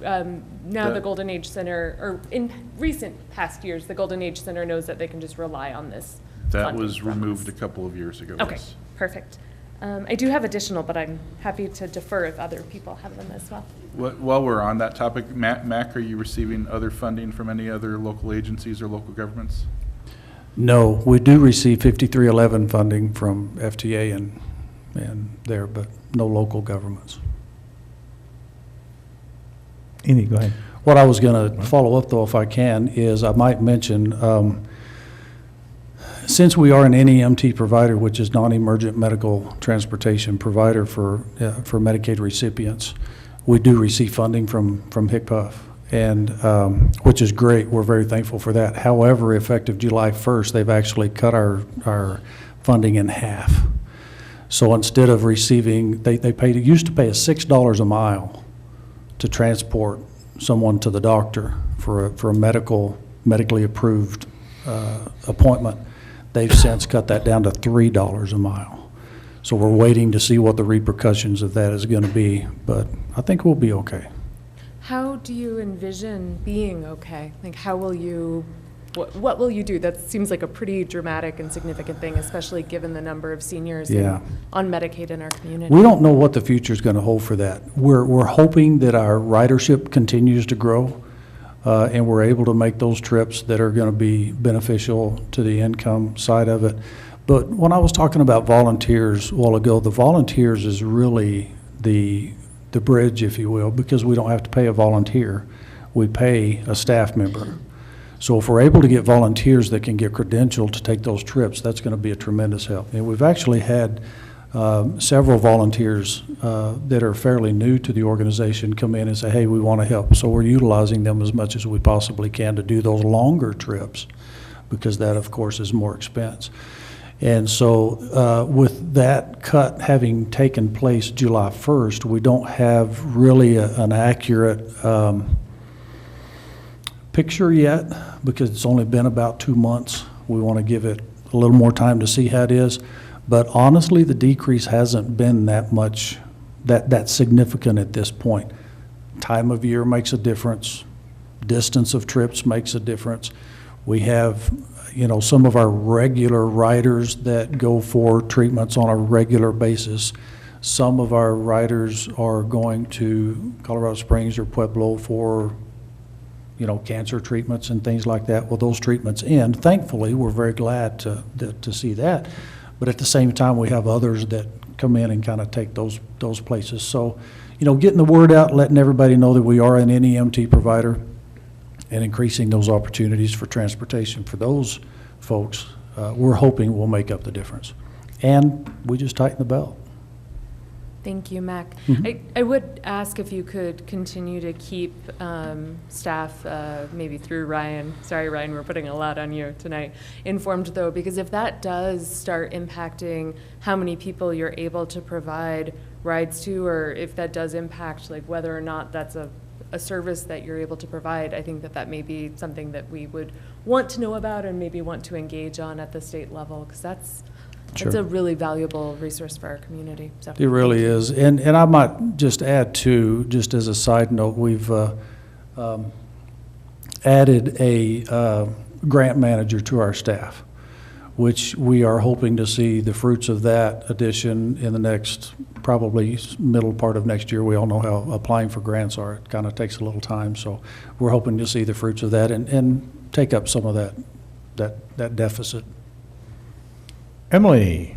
now the Golden Age Center, or in recent past years, the Golden Age Center knows that they can just rely on this That funding was from us. removed a couple of years ago. Okay, yes. perfect. I do have additional, but I'm happy to defer if other people have them as well. While we're on that topic, Mac, are you receiving other funding from any other local agencies or local governments? No, we do receive 5311 funding from FTA and there, but no local governments. Amy, go ahead. What I was going to follow up, though, if I can, is I might mention, since we are an NEMT provider, which is non-emergent medical transportation provider for Medicaid recipients, we do receive funding from HCPF, and which is great. We're very thankful for that. However, effective July 1st, they've actually cut our funding in half. So instead of receiving, they used to pay us $6 a mile to transport someone to the doctor for a medically approved appointment. They've since cut that down to $3 a mile. So we're waiting to see what the repercussions of that is going to be, but I think we'll be okay. How do you envision being okay? Like, how will you, what will you do? That seems like a pretty dramatic and significant thing, especially given the number of seniors Yeah. on Medicaid in our community. We don't know what the future is going to hold for that. We're hoping that our ridership continues to grow, and we're able to make those trips that are going to be beneficial to the income side of it. But when I was talking about volunteers a while ago, the volunteers is really the bridge, if you will, because we don't have to pay a volunteer. We pay a staff member. So if we're able to get volunteers that can get credentialed to take those trips, that's going to be a tremendous help. And we've actually had several volunteers that are fairly new to the organization come in and say, hey, we want to help. So we're utilizing them as much as we possibly can to do those longer trips, because that, of course, is more expense. And so with that cut having taken place July 1st, we don't have really an accurate picture yet, because it's only been about 2 months. We want to give it a little more time to see how it is. But honestly, the decrease hasn't been that much, that significant at this point. Time of year makes a difference. Distance of trips makes a difference. We have, some of our regular riders that go for treatments on a regular basis. Some of our riders are going to Colorado Springs or Pueblo for, cancer treatments and things like that. Well, those treatments end. Thankfully, we're very glad to see that. But at the same time, we have others that come in and kind of take those places. So, getting the word out, letting everybody know that we are an NEMT provider, and increasing those opportunities for transportation for those folks, we're hoping will make up the difference. And we just tighten the belt. Thank you, Mac. Mhm. I would ask if you could continue to keep staff, maybe through Ryan, sorry, Ryan, we're putting a lot on you tonight, informed though, because if that does start impacting how many people you're able to provide rides to, or if that does impact like whether or not that's a service that you're able to provide, I think that may be something that we would want to know about and maybe want to engage on at the state level, because that's Sure. a really valuable resource for our community. So, It really is. And I might just add too, just as a side note, we've added a grant manager to our staff, which we are hoping to see the fruits of that addition in the next probably middle part of next year. We all know how applying for grants are. It kind of takes a little time, so we're hoping to see the fruits of that and take up some of that deficit. Emily,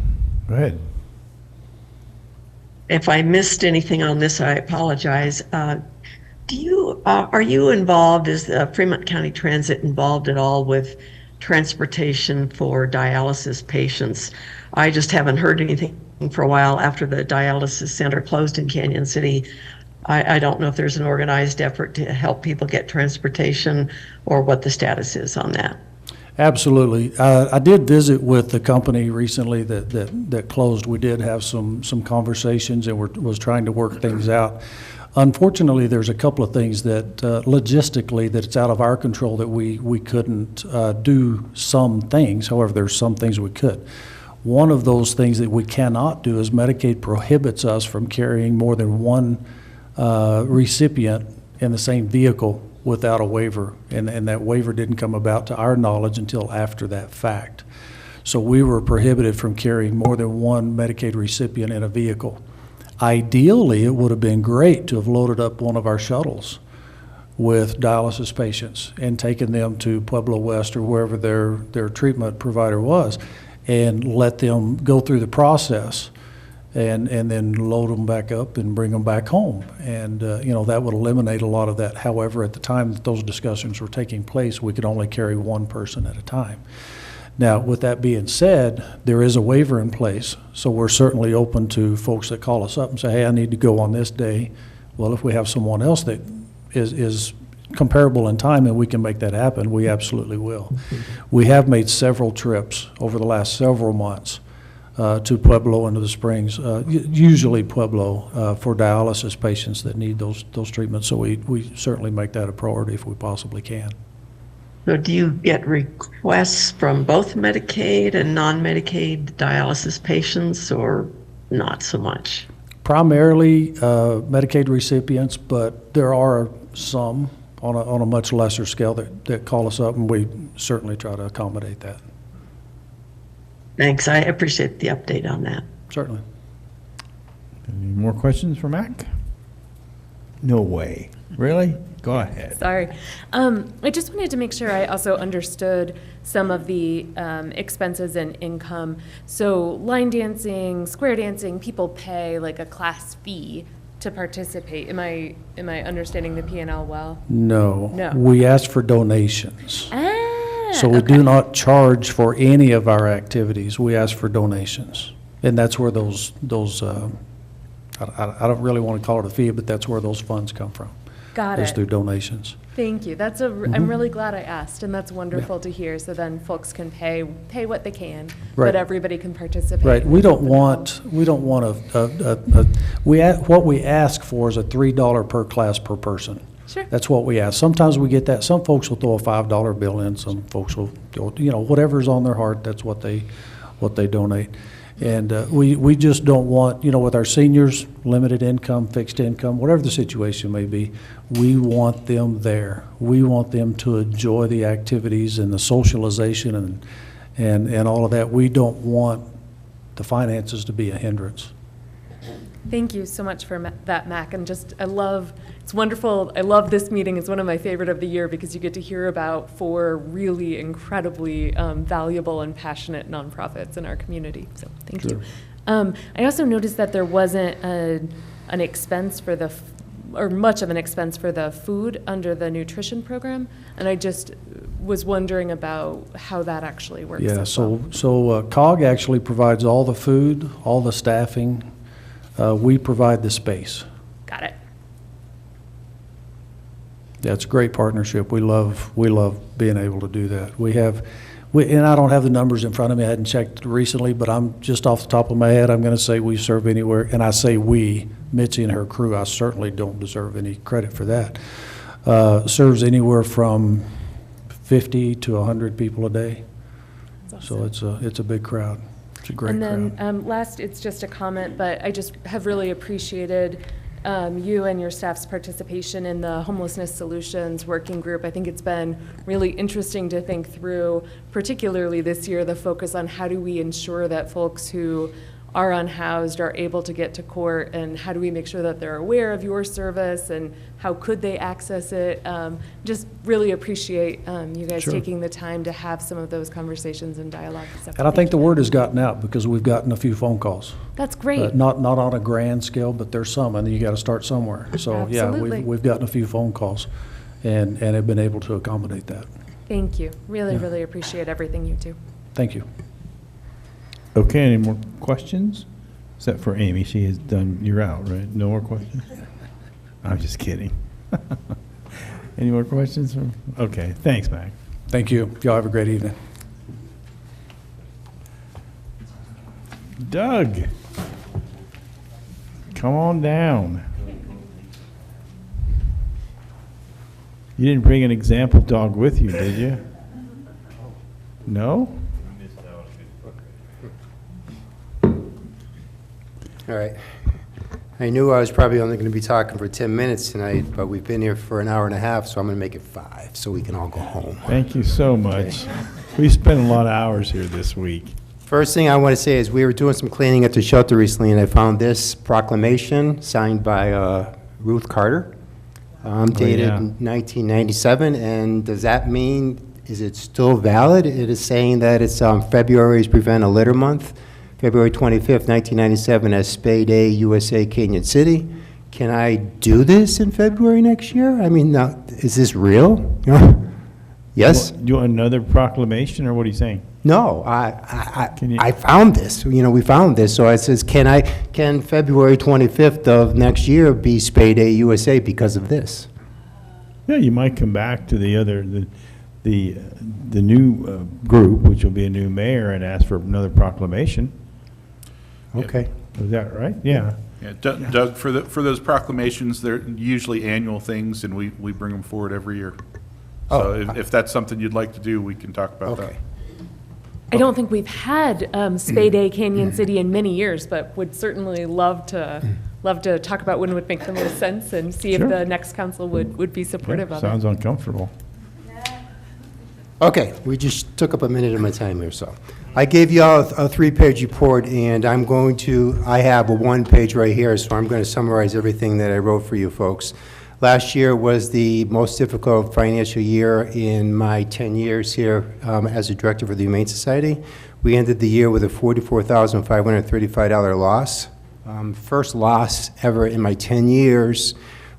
go ahead. If I missed anything on this, I apologize. Are you involved, is the Fremont County Transit involved at all with transportation for dialysis patients? I just haven't heard anything for a while after the dialysis center closed in Canyon City. I don't know if there's an organized effort to help people get transportation or what the status is on that. Absolutely. I did visit with the company recently that closed. We did have some conversations and was trying to work things out. Unfortunately, there's a couple of things that logistically that it's out of our control that we couldn't do some things. However, there's some things we could. One of those things that we cannot do is Medicaid prohibits us from carrying more than one recipient in the same vehicle without a waiver, and that waiver didn't come about to our knowledge until after that fact. So we were prohibited from carrying more than one Medicaid recipient in a vehicle. Ideally, it would have been great to have loaded up one of our shuttles with dialysis patients and taken them to Pueblo West or wherever their treatment provider was and let them go through the process and then load them back up and bring them back home. And, that would eliminate a lot of that. However, at the time that those discussions were taking place, we could only carry one person at a time. Now, with that being said, there is a waiver in place, so we're certainly open to folks that call us up and say, hey, I need to go on this day. Well, if we have someone else that is comparable in time and we can make that happen, we absolutely will. We have made several trips over the last several months to Pueblo and to the Springs, usually Pueblo, for dialysis patients that need those treatments. So we certainly make that a priority if we possibly can. So do you get requests from both Medicaid and non-Medicaid dialysis patients, or not so much? Primarily Medicaid recipients, but there are some on a much lesser scale that call us up, and we certainly try to accommodate that. Thanks. I appreciate the update on that. Certainly. Any more questions for Mac? No way. Really? Go ahead. Sorry. I just wanted to make sure I also understood some of the expenses and income. So line dancing, square dancing, people pay like a class fee to participate. Am I understanding the P&L well? No. No. We ask for donations. So we okay. do not charge for any of our activities. We ask for donations. And that's where those I don't really want to call it a fee, but that's where those funds come from. Got Is it. through donations. Thank you. I'm really glad I asked, and that's wonderful to hear. So then folks can pay what they can, Right. but everybody can participate. Right. We don't want what we ask for is a $3 per class per person. Sure. That's what we ask. Sometimes we get that. Some folks will throw a $5 bill in. Some folks will, whatever's on their heart, that's what they donate. And we just don't want, with our seniors, limited income, fixed income, whatever the situation may be, we want them there. We want them to enjoy the activities and the socialization and all of that. We don't want the finances to be a hindrance. Thank you so much for that, Mac. And it's wonderful. I love this meeting. It's one of my favorite of the year because you get to hear about 4 really incredibly valuable and passionate nonprofits in our community. So thank you. I also noticed that there wasn't an expense for or much of an expense for the food under the nutrition program. And I just was wondering about how that actually works. Yeah, as well. so COG actually provides all the food, all the staffing. We provide the space. Got it. That's a great partnership. We love being able to do that. And I don't have the numbers in front of me. I hadn't checked recently, but I'm just off the top of my head, I'm going to say we serve anywhere. And I say we, Mitzi and her crew, I certainly don't deserve any credit for that. Serves anywhere from 50 to 100 people a day. So it's a big crowd. It's a great crowd. And then last, it's just a comment, but I just have really appreciated you and your staff's participation in the Homelessness Solutions Working Group. I think it's been really interesting to think through, particularly this year, the focus on how do we ensure that folks who are unhoused are able to get to court, and how do we make sure that they're aware of your service, and how could they access it? Just really appreciate you guys Sure. taking the time to have some of those conversations and dialogue and stuff. And I think the word has gotten out because we've gotten a few phone calls. That's great. Not on a grand scale, but there's some, and you got to start somewhere. So, yeah, Absolutely. we've gotten a few phone calls and have been able to accommodate that. Thank you. Really, Yeah. really appreciate everything you do. Thank you. Okay, any more questions? Except for Amy, she has done, you're out, right? No more questions? I'm just kidding. Any more questions? Okay, thanks, Mac. Thank you. Y'all have a great evening. Doug, come on down. You didn't bring an example dog with you, did you? No? All right. I knew I was probably only going to be talking for 10 minutes tonight, but we've been here for an hour and a half, so I'm going to make it 5 so we can all go home. Thank you so much. We spent a lot of hours here this week. First thing I want to say is we were doing some cleaning at the shelter recently, and I found this proclamation signed by Ruth Carter, dated yeah. 1997. And does that mean, is it still valid? It is saying that it's February's Prevent a Litter Month. February 25th, 1997, as Spay Day, USA, Canyon City. Can I do this in February next year? I mean, now, is this real? Yes? You want another proclamation, or what are you saying? No, I found this. You know, we found this. So it says, can February 25th of next year be Spay Day, USA because of this? Yeah, you might come back to the new group, which will be a new mayor, and ask for another proclamation. Okay. Is that right? Yeah. Yeah, Doug, for those proclamations, they're usually annual things, and we bring them forward every year. So if that's something you'd like to do, we can talk about that. I don't think we've had Spay Day Canyon City in many years, but would certainly love to talk about when it would make the most sense and see if Sure. the next council would be supportive of it. Sounds uncomfortable. Okay, we just took up a minute of my time here, so. I gave you all a 3-page report, and I have a 1-page right here, so I'm going to summarize everything that I wrote for you folks. Last year was the most difficult financial year in my 10 years here as a director for the Humane Society. We ended the year with a $44,535 loss. First loss ever in my 10 years.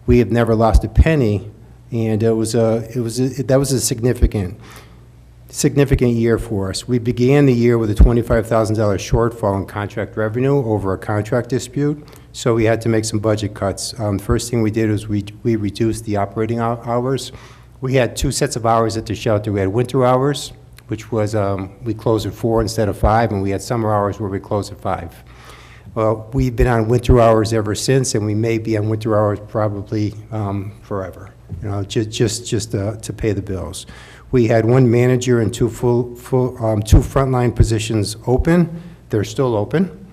We have never lost a penny, and that was a significant year for us. We began the year with a $25,000 shortfall in contract revenue over a contract dispute, so we had to make some budget cuts. The first thing we did was we reduced the operating hours. We had 2 sets of hours at the shelter. We had winter hours, which was we closed at 4 instead of 5, and we had summer hours where we closed at 5. Well, we've been on winter hours ever since, and we may be on winter hours probably forever, you know, just to pay the bills. We had 1 manager and 2 2 frontline positions open. They're still open.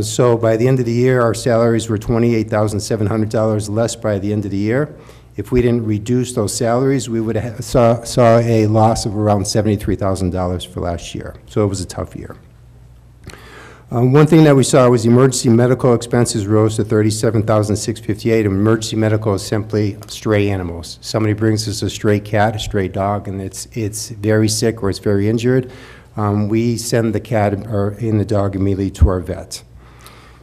So by the end of the year, our salaries were $28,700 less by the end of the year. If we didn't reduce those salaries, we would have saw a loss of around $73,000 for last year. So it was a tough year. One thing that we saw was emergency medical expenses rose to $37,658. Emergency medical is simply stray animals. Somebody brings us a stray cat, a stray dog, and it's very sick or it's very injured. We send the cat and the dog immediately to our vet.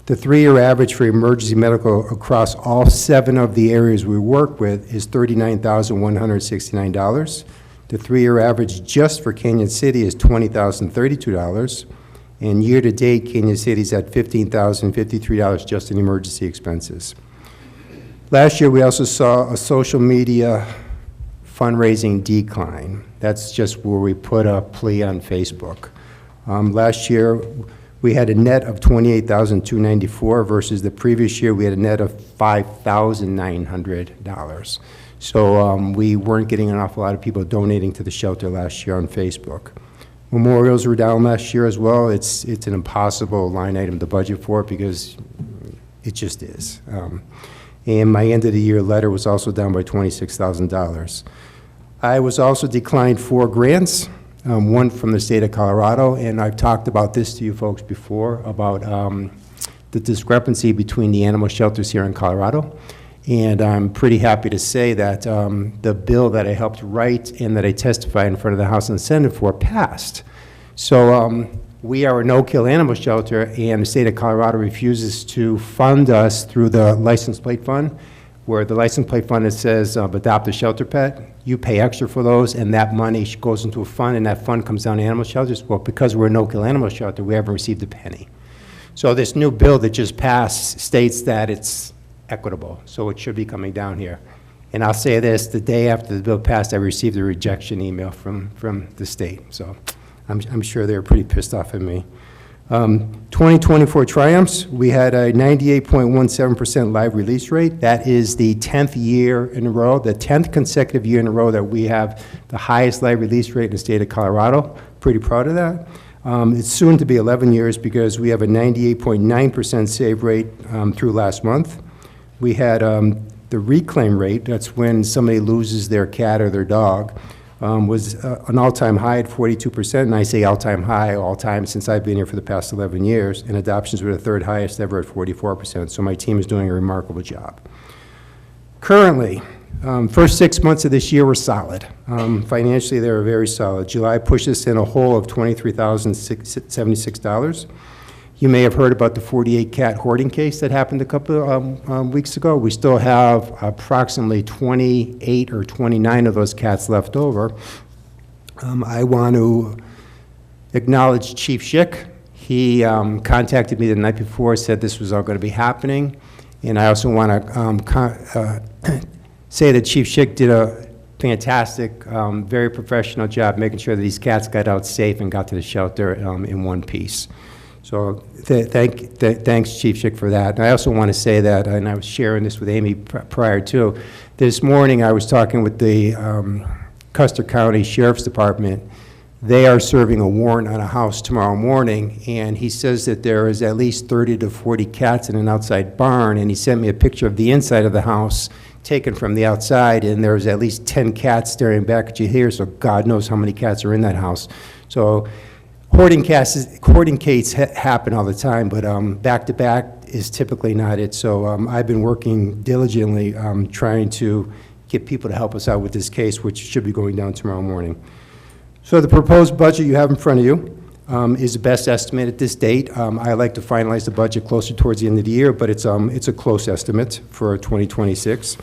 The 3-year average for emergency medical across all 7 of the areas we work with is $39,169. The 3-year average just for Canyon City is $20,032. And year-to-date, Canyon City's at $15,053 just in emergency expenses. Last year, we also saw a social media fundraising decline. That's just where we put a plea on Facebook. Last year, we had a net of $28,294 versus the previous year, we had a net of $5,900. So we weren't getting an awful lot of people donating to the shelter last year on Facebook. Memorials were down last year as well. It's an impossible line item to budget for because it just is. And my end of the year letter was also down by $26,000. I was also declined 4 grants. one from the state of Colorado, and I've talked about this to you folks before, about the discrepancy between the animal shelters here in Colorado. And I'm pretty happy to say that the bill that I helped write and that I testified in front of the House and Senate for passed. So we are a no-kill animal shelter, and the state of Colorado refuses to fund us through the license plate fund, where the license plate fund, it says adopt a shelter pet. You pay extra for those, and that money goes into a fund, and that fund comes down to animal shelters. Well, because we're a no-kill animal shelter, we haven't received a penny. So this new bill that just passed states that it's equitable, so it should be coming down here. And I'll say this, the day after the bill passed, I received a rejection email from the state. So I'm sure they're pretty pissed off at me. 2024 triumphs, we had a 98.17% live release rate. That is the 10th year in a row, the 10th consecutive year in a row that we have the highest live release rate in the state of Colorado. Pretty proud of that. It's soon to be 11 years because we have a 98.9% save rate through last month. We had the reclaim rate, that's when somebody loses their cat or their dog, was an all-time high at 42%, and I say all-time high, all-time since I've been here for the past 11 years, and adoptions were the third highest ever at 44%, so my team is doing a remarkable job. Currently, first 6 months of this year were solid. Financially, they were very solid. July pushed us in a hole of $23,076. You may have heard about the 48 cat hoarding case that happened a couple of weeks ago. We still have approximately 28 or 29 of those cats left over. I want to acknowledge Chief Schick. He contacted me the night before, said this was all going to be happening. And I also want to say that Chief Schick did a fantastic, very professional job making sure that these cats got out safe and got to the shelter in one piece. So thanks, Chief Schick, for that. And I also want to say that, and I was sharing this with Amy prior to, this morning I was talking with the Custer County Sheriff's Department. They are serving a warrant on a house tomorrow morning, and he says that there is at least 30 to 40 cats in an outside barn, and he sent me a picture of the inside of the house taken from the outside, and there's at least 10 cats staring back at you here, so God knows how many cats are in that house. So hoarding cases happen all the time, but back-to-back is typically not it. So I've been working diligently trying to get people to help us out with this case, which should be going down tomorrow morning. So the proposed budget you have in front of you is the best estimate at this date. I like to finalize the budget closer towards the end of the year, but it's a close estimate for 2026.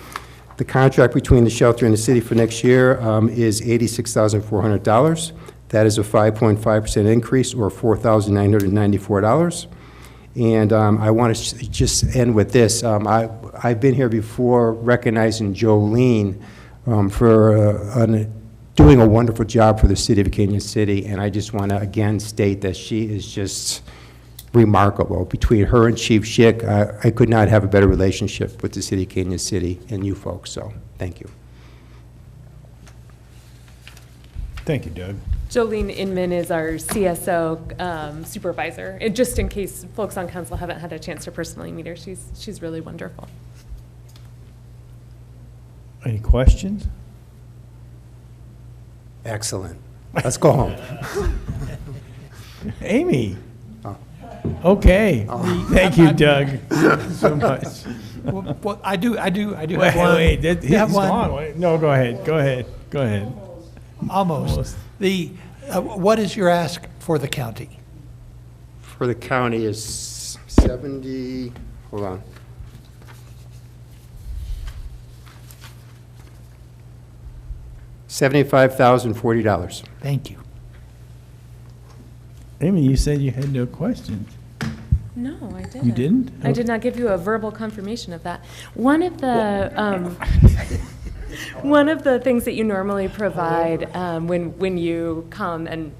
The contract between the shelter and the city for next year is $86,400. That is a 5.5% increase, or $4,994. And I want to just end with this. I've been here before recognizing Jolene for doing a wonderful job for the city of Canyon City, and I just want to again state that she is just remarkable. Between her and Chief Schick, I could not have a better relationship with the city of Canyon City and you folks, so thank you. Thank you, Doug. Jolene Inman is our CSO supervisor. And just in case folks on council haven't had a chance to personally meet her, she's really wonderful. Any questions? Excellent. Let's go home. Amy? Okay. Thank you, Doug, so much. Well, I do have Wait, one. wait, You have he's one? gone. Wait, no, go ahead. Almost. What is your ask for the county? For the county is 70, hold on. $75,040. Thank you. Amy, you said you had no questions. No, I didn't. You didn't? I did not give you a verbal confirmation of that. One of the one of the things that you normally provide when you come, and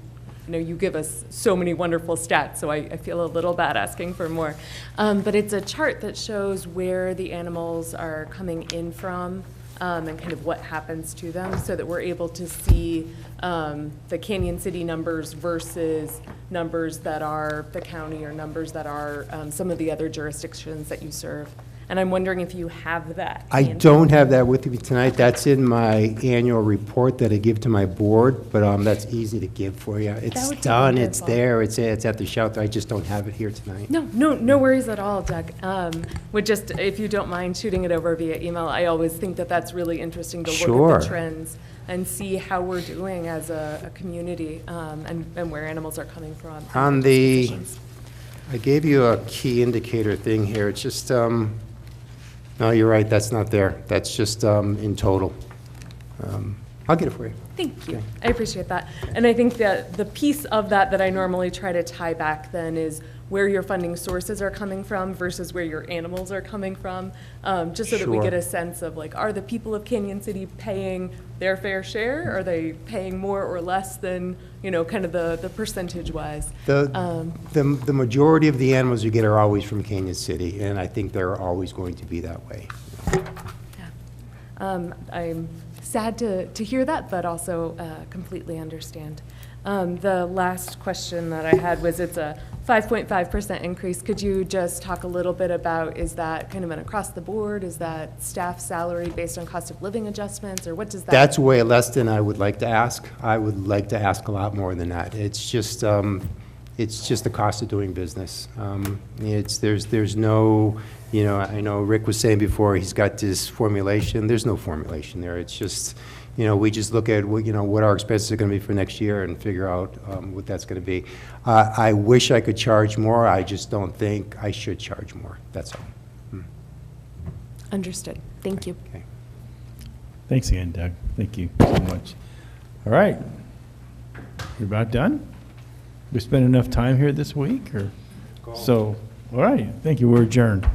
you give us so many wonderful stats, so I feel a little bad asking for more. But it's a chart that shows where the animals are coming in from and kind of what happens to them, so that we're able to see the Canyon City numbers versus numbers that are the county or numbers that are some of the other jurisdictions that you serve. And I'm wondering if you have that. I handy. don't have that with me tonight. That's in my annual report that I give to my board, but that's easy to give for you. It's would be done, it's wonderful. there, it's at the shelter. I just don't have it here tonight. No worries at all, Doug. Would just, if you don't mind shooting it over via email, I always think that that's really interesting to look at Sure. the trends and see how we're doing as a community, and where animals are coming from. On the, I gave you a key indicator thing here. It's just, no, you're right, that's not there. That's just in total. I'll get it for you. Thank you. I appreciate that. And I think that the piece of that I normally try to tie back then is where your funding sources are coming from versus where your animals are coming from, just so that we Sure. get a sense of like, are the people of Canyon City paying their fair share? Are they paying more or less than, kind of the percentage-wise? The majority of the animals you get are always from Canyon City, and I think they're always going to be that way. I'm sad to hear that, but also completely understand. The last question that I had was, it's a 5.5% increase. Could you just talk a little bit about, is that kind of an across the board? Is that staff salary based on cost of living adjustments, or what does that? That's way less than I would like to ask. I would like to ask a lot more than that. It's just the cost of doing business. There's no, I know Rick was saying before, he's got this formulation. There's no formulation there. It's just, we just look at, what our expenses are going to be for next year and figure out what that's going to be. I wish I could charge more. I just don't think I should charge more. That's all. Understood. Thank you. Okay. Thanks again, Doug. Thank you so much. All right. We're about done? We spent enough time here this week, or? So, all right. Thank you. We're adjourned.